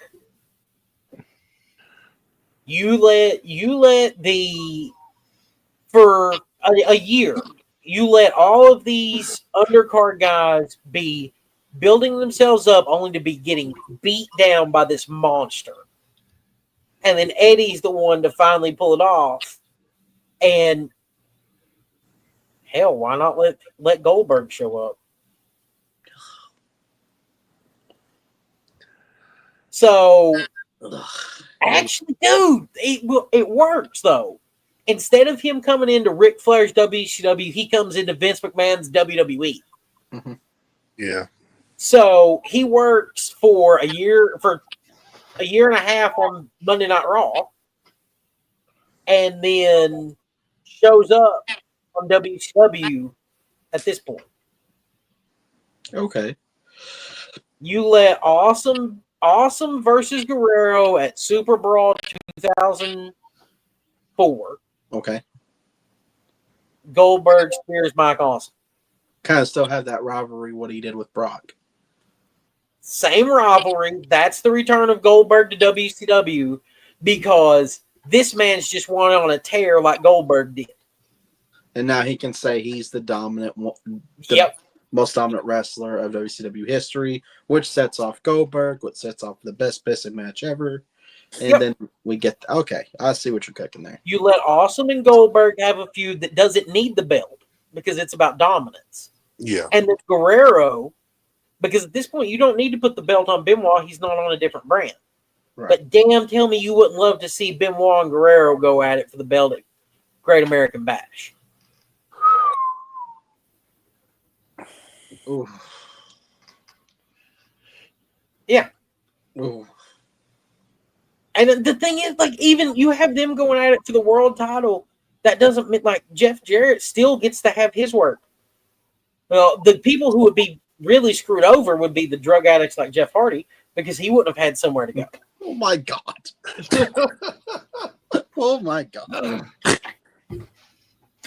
You let for a year, you let all of these undercard guys be building themselves up only to be getting beat down by this monster. And then Eddie's the one to finally pull it off. And hell, why not let Goldberg show up? So, actually, dude, it works, though. Instead of him coming into Ric Flair's WCW, he comes into Vince McMahon's WWE. Mm-hmm. Yeah. So he works for a year and a half on Monday Night Raw, and then shows up on WCW at this point. Okay. You let Awesome versus Guerrero at Super Brawl 2004. Okay. Goldberg spears Mike Awesome. Kind of still have that rivalry, what he did with Brock. Same rivalry. That's the return of Goldberg to WCW because this man's just won on a tear like Goldberg did. And now he can say he's the most dominant wrestler of WCW history, which sets off Goldberg, which sets off the best pissing match ever. And then we get okay. I see what you're cooking there. You let Awesome and Goldberg have a feud that doesn't need the belt because it's about dominance. Yeah. And then Guerrero, because at this point you don't need to put the belt on Benoit. He's not on a different brand. Right. But damn, tell me you wouldn't love to see Benoit and Guerrero go at it for the belt at Great American Bash. Ooh. Yeah. Ooh. And the thing is, like, even you have them going at it for the world title, that doesn't mean, like, Jeff Jarrett still gets to have his work. Well, the people who would be really screwed over would be the drug addicts like Jeff Hardy, because he wouldn't have had somewhere to go. Oh my God. Oh my God.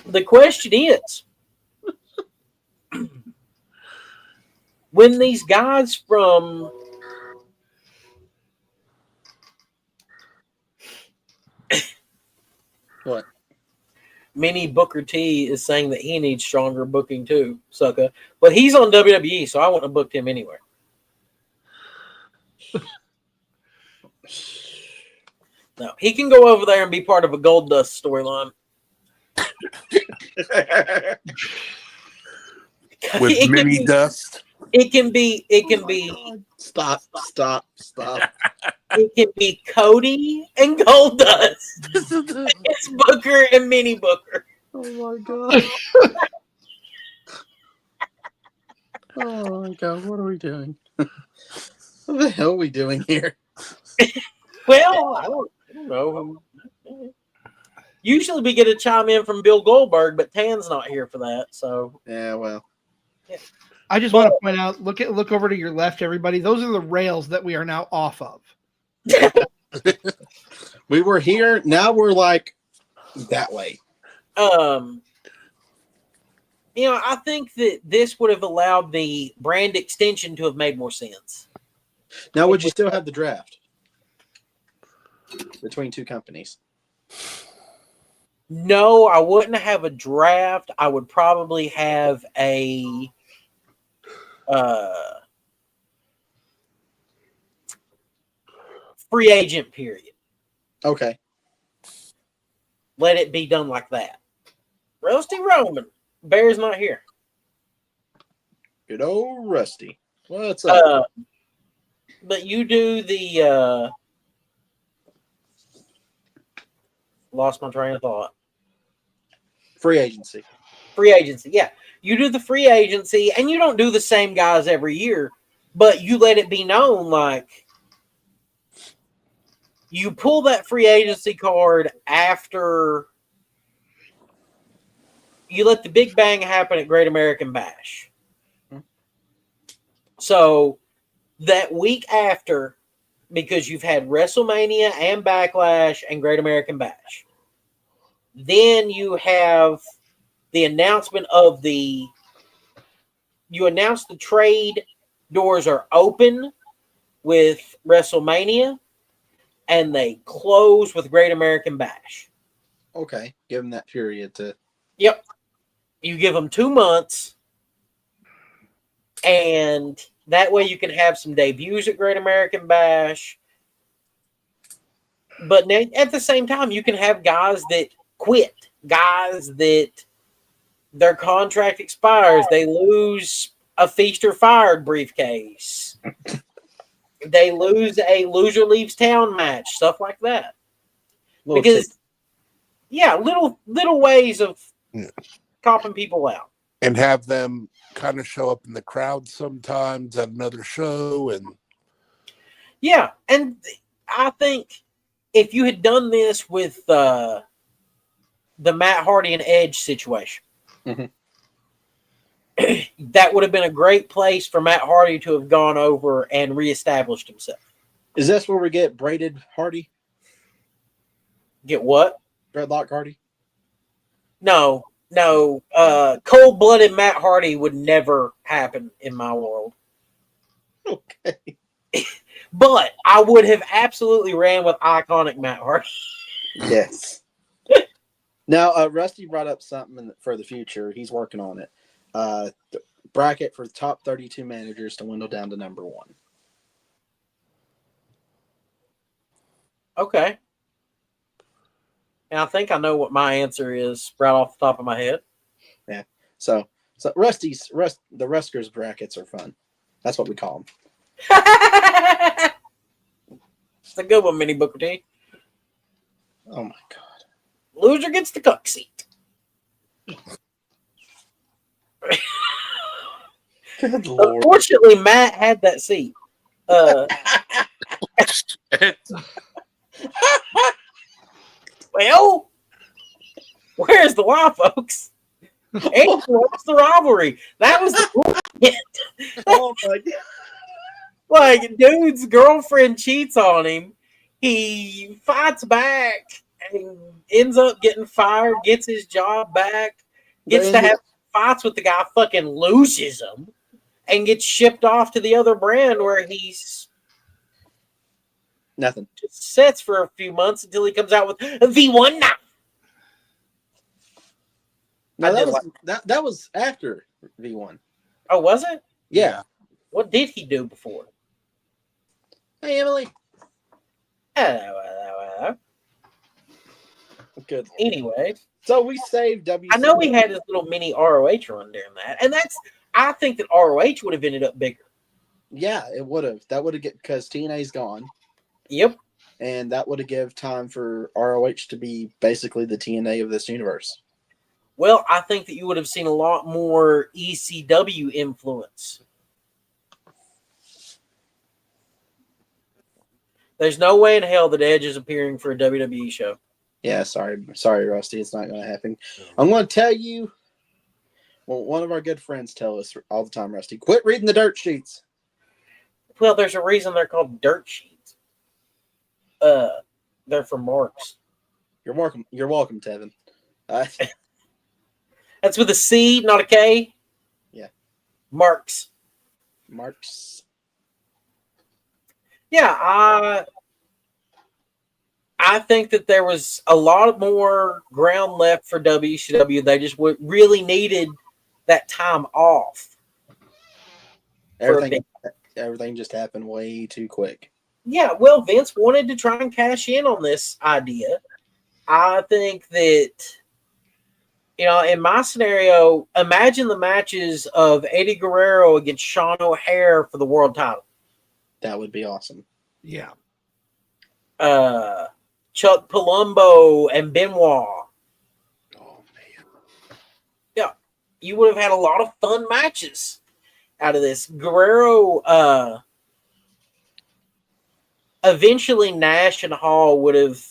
The question is, when these guys from What? Mini Booker T is saying that he needs stronger booking too, sucker. But he's on WWE, so I wouldn't have booked him anywhere. No, he can go over there and be part of a Gold Dust storyline. With mini dust. It can be. Stop. It can be Cody and Gold Dust. It's Booker and Mini Booker. Oh my God. Oh my God. What are we doing? What the hell are we doing here? Well, I don't know. Usually we get a chime in from Bill Goldberg, but Tan's not here for that. So Yeah, well. I just want to point out, look over to your left, everybody. Those are the rails that we are now off of. We were here, now we're like that way. I think that this would have allowed the brand extension to have made more sense. Now, would you still have the draft between two companies? No, I wouldn't have a draft. I would probably have a free agent period. Okay. Let it be done like that. Rusty Roman. Bear's not here. Good old Rusty. What's up? But you do the lost my train of thought. Free agency. Free agency, yeah. You do the free agency, and you don't do the same guys every year, but you let it be known, like, you pull that free agency card after you let the big bang happen at Great American Bash. So that week after, because you've had WrestleMania and Backlash and Great American Bash, then you have the announcement of you announce the trade doors are open with WrestleMania, and they close with Great American Bash. Okay. Give them that period to. Yep. You give them 2 months, and that way you can have some debuts at Great American Bash. But at the same time, you can have guys that quit, guys that their contract expires. They lose a feast or fired briefcase. They lose a loser leaves town match, stuff like that. Because, little ways of copping people out. And have them kind of show up in the crowd sometimes at another show. And yeah, and I think if you had done this with the Matt Hardy and Edge situation, that would have been a great place for Matt Hardy to have gone over and reestablished himself. Is this where we get braided Hardy? Get what? Dreadlock Hardy? No. Cold-blooded Matt Hardy would never happen in my world. Okay. But I would have absolutely ran with iconic Matt Hardy. Yes. Now, Rusty brought up something for the future. He's working on it. The bracket for the top 32 managers to dwindle down to number 1. Okay. And I think I know what my answer is right off the top of my head. Yeah. So the Ruskers brackets are fun. That's what we call them. It's a good one, Mini Booker T. Oh my God. Loser gets the cuck seat. Good Lord. Unfortunately, Matt had that seat. Well, where's the why, folks? And what's the rivalry? That was the bullshit. Oh my God. Like, dude's girlfriend cheats on him. He fights back and ends up getting fired, gets his job back, gets to have fights with the guy, fucking loses him, and gets shipped off to the other brand where he's nothing. Just sits for a few months until he comes out with V1 now. No, that was after V1. Oh, was it? Yeah. What did he do before? Hey, Emily. Hello. Good. Anyway, so we saved WC. I know he had his little mini ROH run during that, and I think that ROH would have ended up bigger. Yeah, it would have. That would have because TNA's gone. Yep. And that would have given time for ROH to be basically the TNA of this universe. Well, I think that you would have seen a lot more ECW influence. There's no way in hell that Edge is appearing for a WWE show. Yeah, sorry, Rusty. It's not going to happen. I'm going to tell you. Well, one of our good friends tell us all the time, Rusty, quit reading the dirt sheets. Well, there's a reason they're called dirt sheets. They're for marks. You're welcome, Tevin. That's with a C, not a K. Yeah. Marks. Yeah, I think that there was a lot more ground left for WCW. They just really needed that time off. Everything just happened way too quick. Yeah, well, Vince wanted to try and cash in on this idea. I think that, in my scenario, imagine the matches of Eddie Guerrero against Sean O'Haire for the world title. That would be awesome. Yeah. Chuck Palumbo and Benoit. Oh man. Yeah, you would have had a lot of fun matches out of this. Guerrero, eventually Nash and Hall would have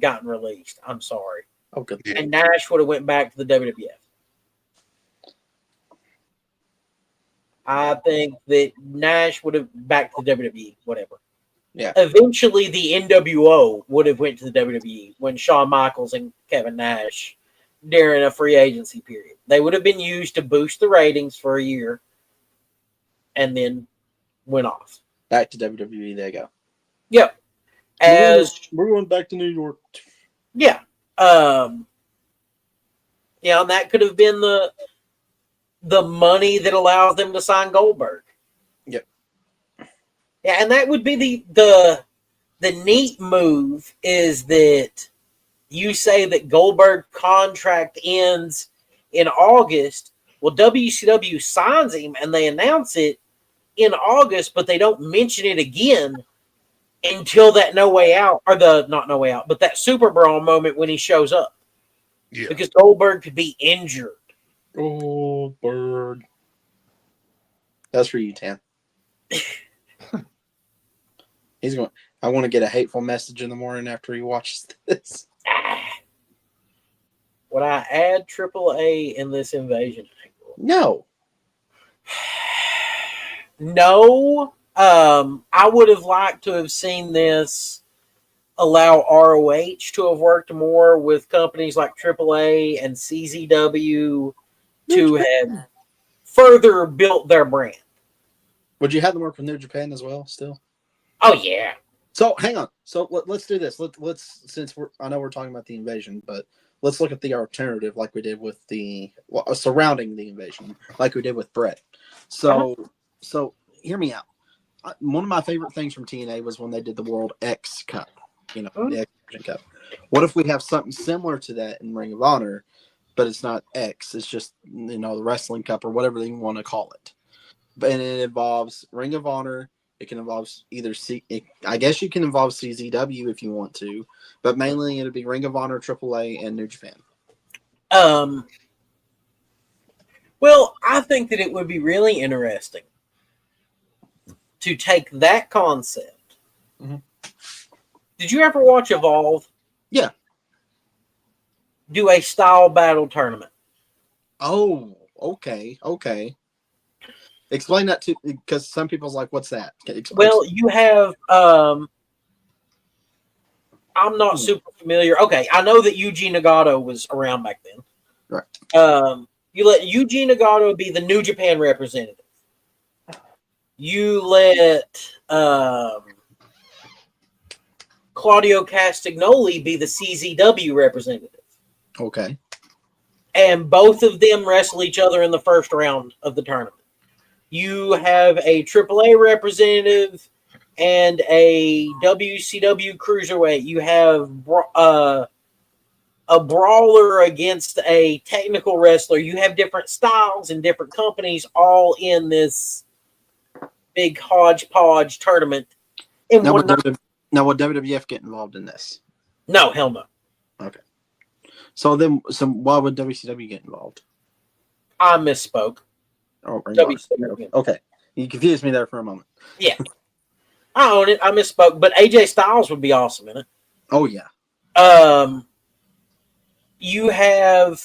gotten released. I'm sorry. Oh, good. Yeah. And Nash would have went back to the WWF. I think that Nash would have back to the WWE, whatever. Yeah. Eventually, the NWO would have went to the WWE when Shawn Michaels and Kevin Nash during a free agency period. They would have been used to boost the ratings for a year, and then went off. Back to WWE. There you go. Yep. We're going back to New York. Yeah. And that could have been the money that allows them to sign Goldberg. Yep. Yeah, and that would be the neat move is that you say that Goldberg contract ends in August. Well, WCW signs him and they announce it in August, but they don't mention it again until that No Way Out, or not No Way Out, but that Super Brawl moment when he shows up. Yeah. Because Goldberg could be injured. Goldberg. That's for you, Tan. He's going. I want to get a hateful message in the morning after he watches this. Would I add AAA in this invasion angle? No. No. I would have liked to have seen this allow ROH to have worked more with companies like AAA and CZW to have further built their brand. Would you have them work with New Japan as well? Still. Oh yeah. So hang on. So let's do this. Let's since I know we're talking about the invasion, but let's look at the alternative like we did with surrounding the invasion, like we did with Brett. So hear me out. One of my favorite things from TNA was when they did the World X Cup. The X Cup. What if we have something similar to that in Ring of Honor, but it's not X? It's just the Wrestling Cup or whatever they want to call it. And it involves Ring of Honor. It can involve either I guess you can involve CZW if you want to, but mainly it'll be Ring of Honor, AAA, and New Japan. Well, I think that it would be really interesting to take that concept. Mm-hmm. Did you ever watch Evolve? Yeah. Do a style battle tournament. Oh, okay. Explain that to, because some people's like, what's that? Well, you have, I'm not super familiar. Okay, I know that Yuji Nagato was around back then. Right. You let Yuji Nagato be the New Japan representative. You let Claudio Castagnoli be the CZW representative. Okay. And both of them wrestle each other in the first round of the tournament. You have a AAA representative and a WCW cruiserweight. You have a brawler against a technical wrestler. You have different styles and different companies all in this big hodgepodge tournament. Now, would WWF get involved in this? No, hell no. Okay. So why would WCW get involved? I misspoke. Oh, WCW. Okay. You confused me there for a moment. Yeah. I own it. I misspoke. But AJ Styles would be awesome in it. Oh, yeah. You have,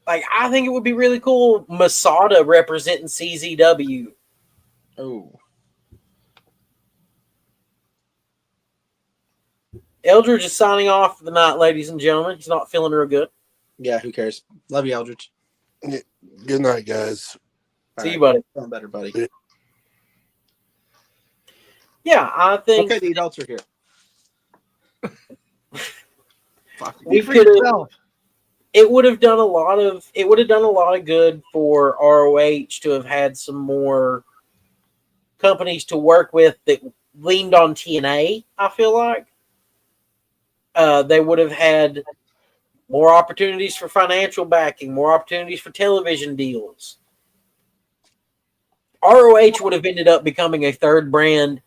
I think it would be really cool, Masada representing CZW. Oh. Eldridge is signing off for the night, ladies and gentlemen. He's not feeling real good. Yeah, who cares? Love you, Eldridge. Good night, guys. See you, buddy. Feeling better, buddy. Yeah. Yeah, I think Okay, the adults are here. Fuck. we For could have. yourself. It would have done a lot of good for ROH to have had some more companies to work with that leaned on TNA. I feel like they would have had more opportunities for financial backing, more opportunities for television deals. ROH would have ended up becoming a third brand.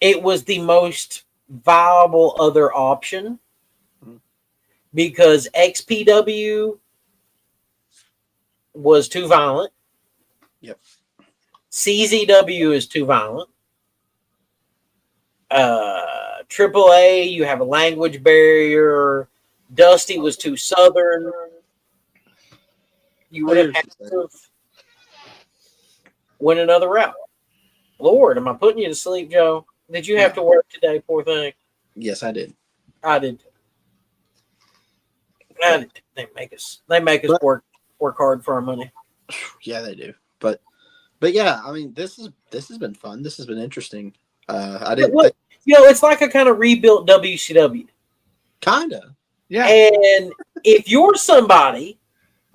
It was the most viable other option because XPW was too violent. Yep. CZW is too violent. AAA, you have a language barrier. Dusty was too southern. You would have had to win another route. Lord, am I putting you to sleep, Joe? Did you have to work today, poor thing? Yes, I did. I did. They make us work hard for our money. Yeah, they do. But yeah, I mean, this has been fun. This has been interesting. I didn't think, it's like a kind of rebuilt WCW. kinda. Yeah. And if you're somebody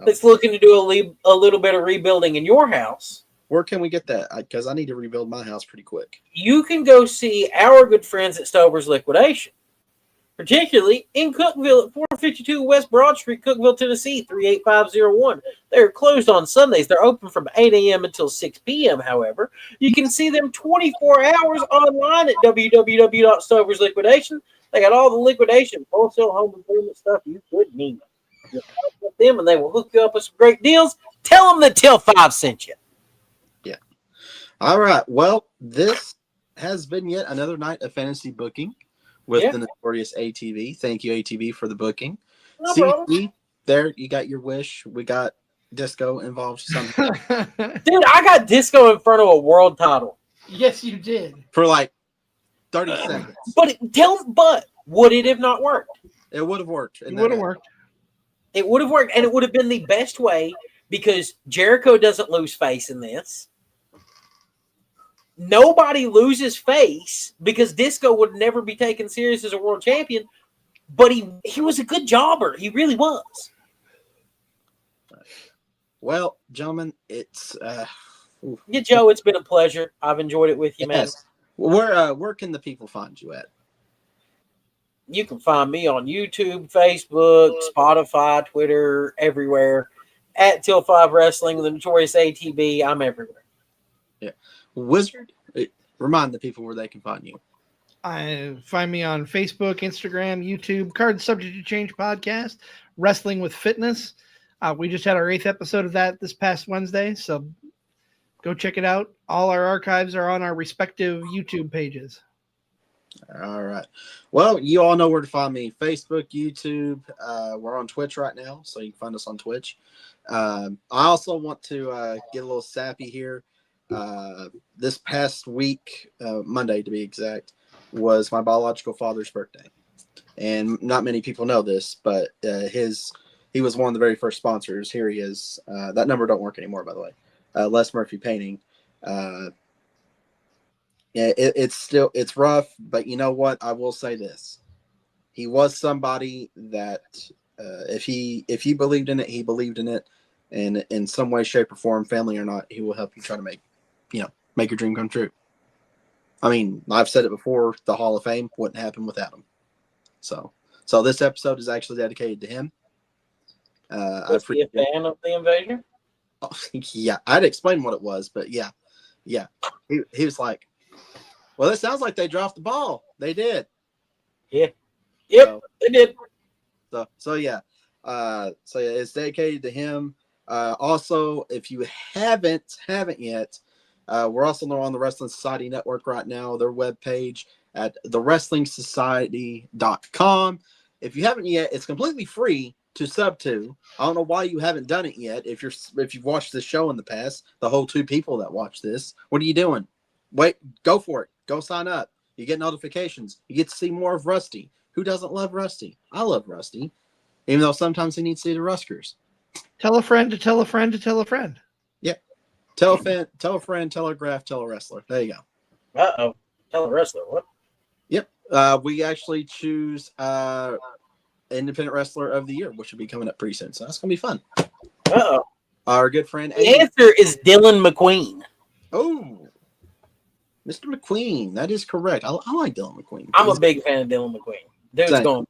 that's looking to do a little bit of rebuilding in your house, Where can we get that? Because I need to rebuild my house pretty quick. you can go see our good friends at Stover's Liquidation, particularly in Cookville at 452 West Broad Street, Cookville, Tennessee, 38501. They're closed on Sundays. They're open from 8 a.m. until 6 p.m., however. You can see them 24 hours online at www.Stover's Liquidation. They got all the liquidation, wholesale home improvement stuff you could need. Just contact them and they will hook you up with some great deals. Tell them that Till 5 sent you. All right. Well, this has been yet another night of fantasy booking with the notorious ATV. Thank you, ATV, for the booking. No See, problem. there, you got your wish. We got Disco involved somehow Dude, I got Disco in front of a world title. Yes, you did. for like 30 seconds. But would it have not worked? It would have worked. It would have worked. It would have worked, and it would have been the best way because Jericho doesn't lose face in this. Nobody loses face because Disco would never be taken serious as a world champion, but he was a good jobber. He really was. Well, gentlemen, it's Yeah, Joe, it's been a pleasure. I've enjoyed it with you, man. yes. Where can the people find you at? You can find me on YouTube, Facebook, Spotify, Twitter, everywhere. At Till 5 Wrestling, the notorious ATB. I'm everywhere. Yeah. Wizard, remind the people where they can find you. Find me on Facebook, Instagram, YouTube, Card Subject to Change podcast, Wrestling with Fitness. We just had our 8th episode of that this past Wednesday, so go check it out. All our archives are on our respective YouTube pages. All right. Well, you all know where to find me. Facebook, YouTube. We're on Twitch right now, so you can find us on Twitch. I also want to get a little sappy here. This past week, Monday to be exact, was my biological father's birthday. And not many people know this, but he was one of the very first sponsors. Here he is. That number don't work anymore, by the way. Les Murphy Painting. Yeah, it's rough, but you know what? I will say this: he was somebody that if he believed in it, he believed in it, and in some way, shape, or form, family or not, he will help you try to make your dream come true. I mean, I've said it before: the Hall of Fame wouldn't happen without him. So this episode is actually dedicated to him. Was he a fan of the Invasion? Oh, yeah, I'd explain what it was, but yeah. He was like, well, it sounds like they dropped the ball. They did. Yeah. Yep, they did. So yeah. It's dedicated to him. Also, if you haven't yet, we're also on the Wrestling Society Network right now. Their webpage at thewrestlingsociety.com. If you haven't yet, it's completely free to sub to. I don't know why you haven't done it yet. If you've watched this show in the past, the whole 2 people that watch this, what are you doing? Wait, go for it. Go sign up. You get notifications. You get to see more of Rusty, Who doesn't love Rusty? I love Rusty, even though sometimes he needs to eat a Ruskers. Tell a friend to tell a friend to tell a friend. Tell a friend, telegraph, tell a wrestler. There you go. Uh-oh. Tell a wrestler what? Yep. We actually choose Independent Wrestler of the Year, which will be coming up pretty soon. So that's going to be fun. Uh-oh. Our good friend. The answer is Dylan McQueen. Oh, Mr. McQueen. That is correct. I like Dylan McQueen. I'm a big fan of Dylan McQueen. Dude's Same. going.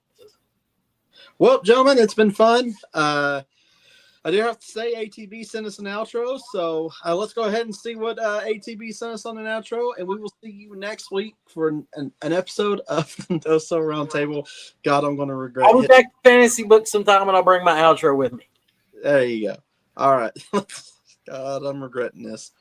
Well, gentlemen, it's been fun. I do have to say ATB sent us an outro, so let's go ahead and see what ATB sent us on an outro, and we will see you next week for an episode of the No So Roundtable. God, I'm going to regret I'll be it. back to fantasy books sometime, and I'll bring my outro with me. There you go. All right. God, I'm regretting this.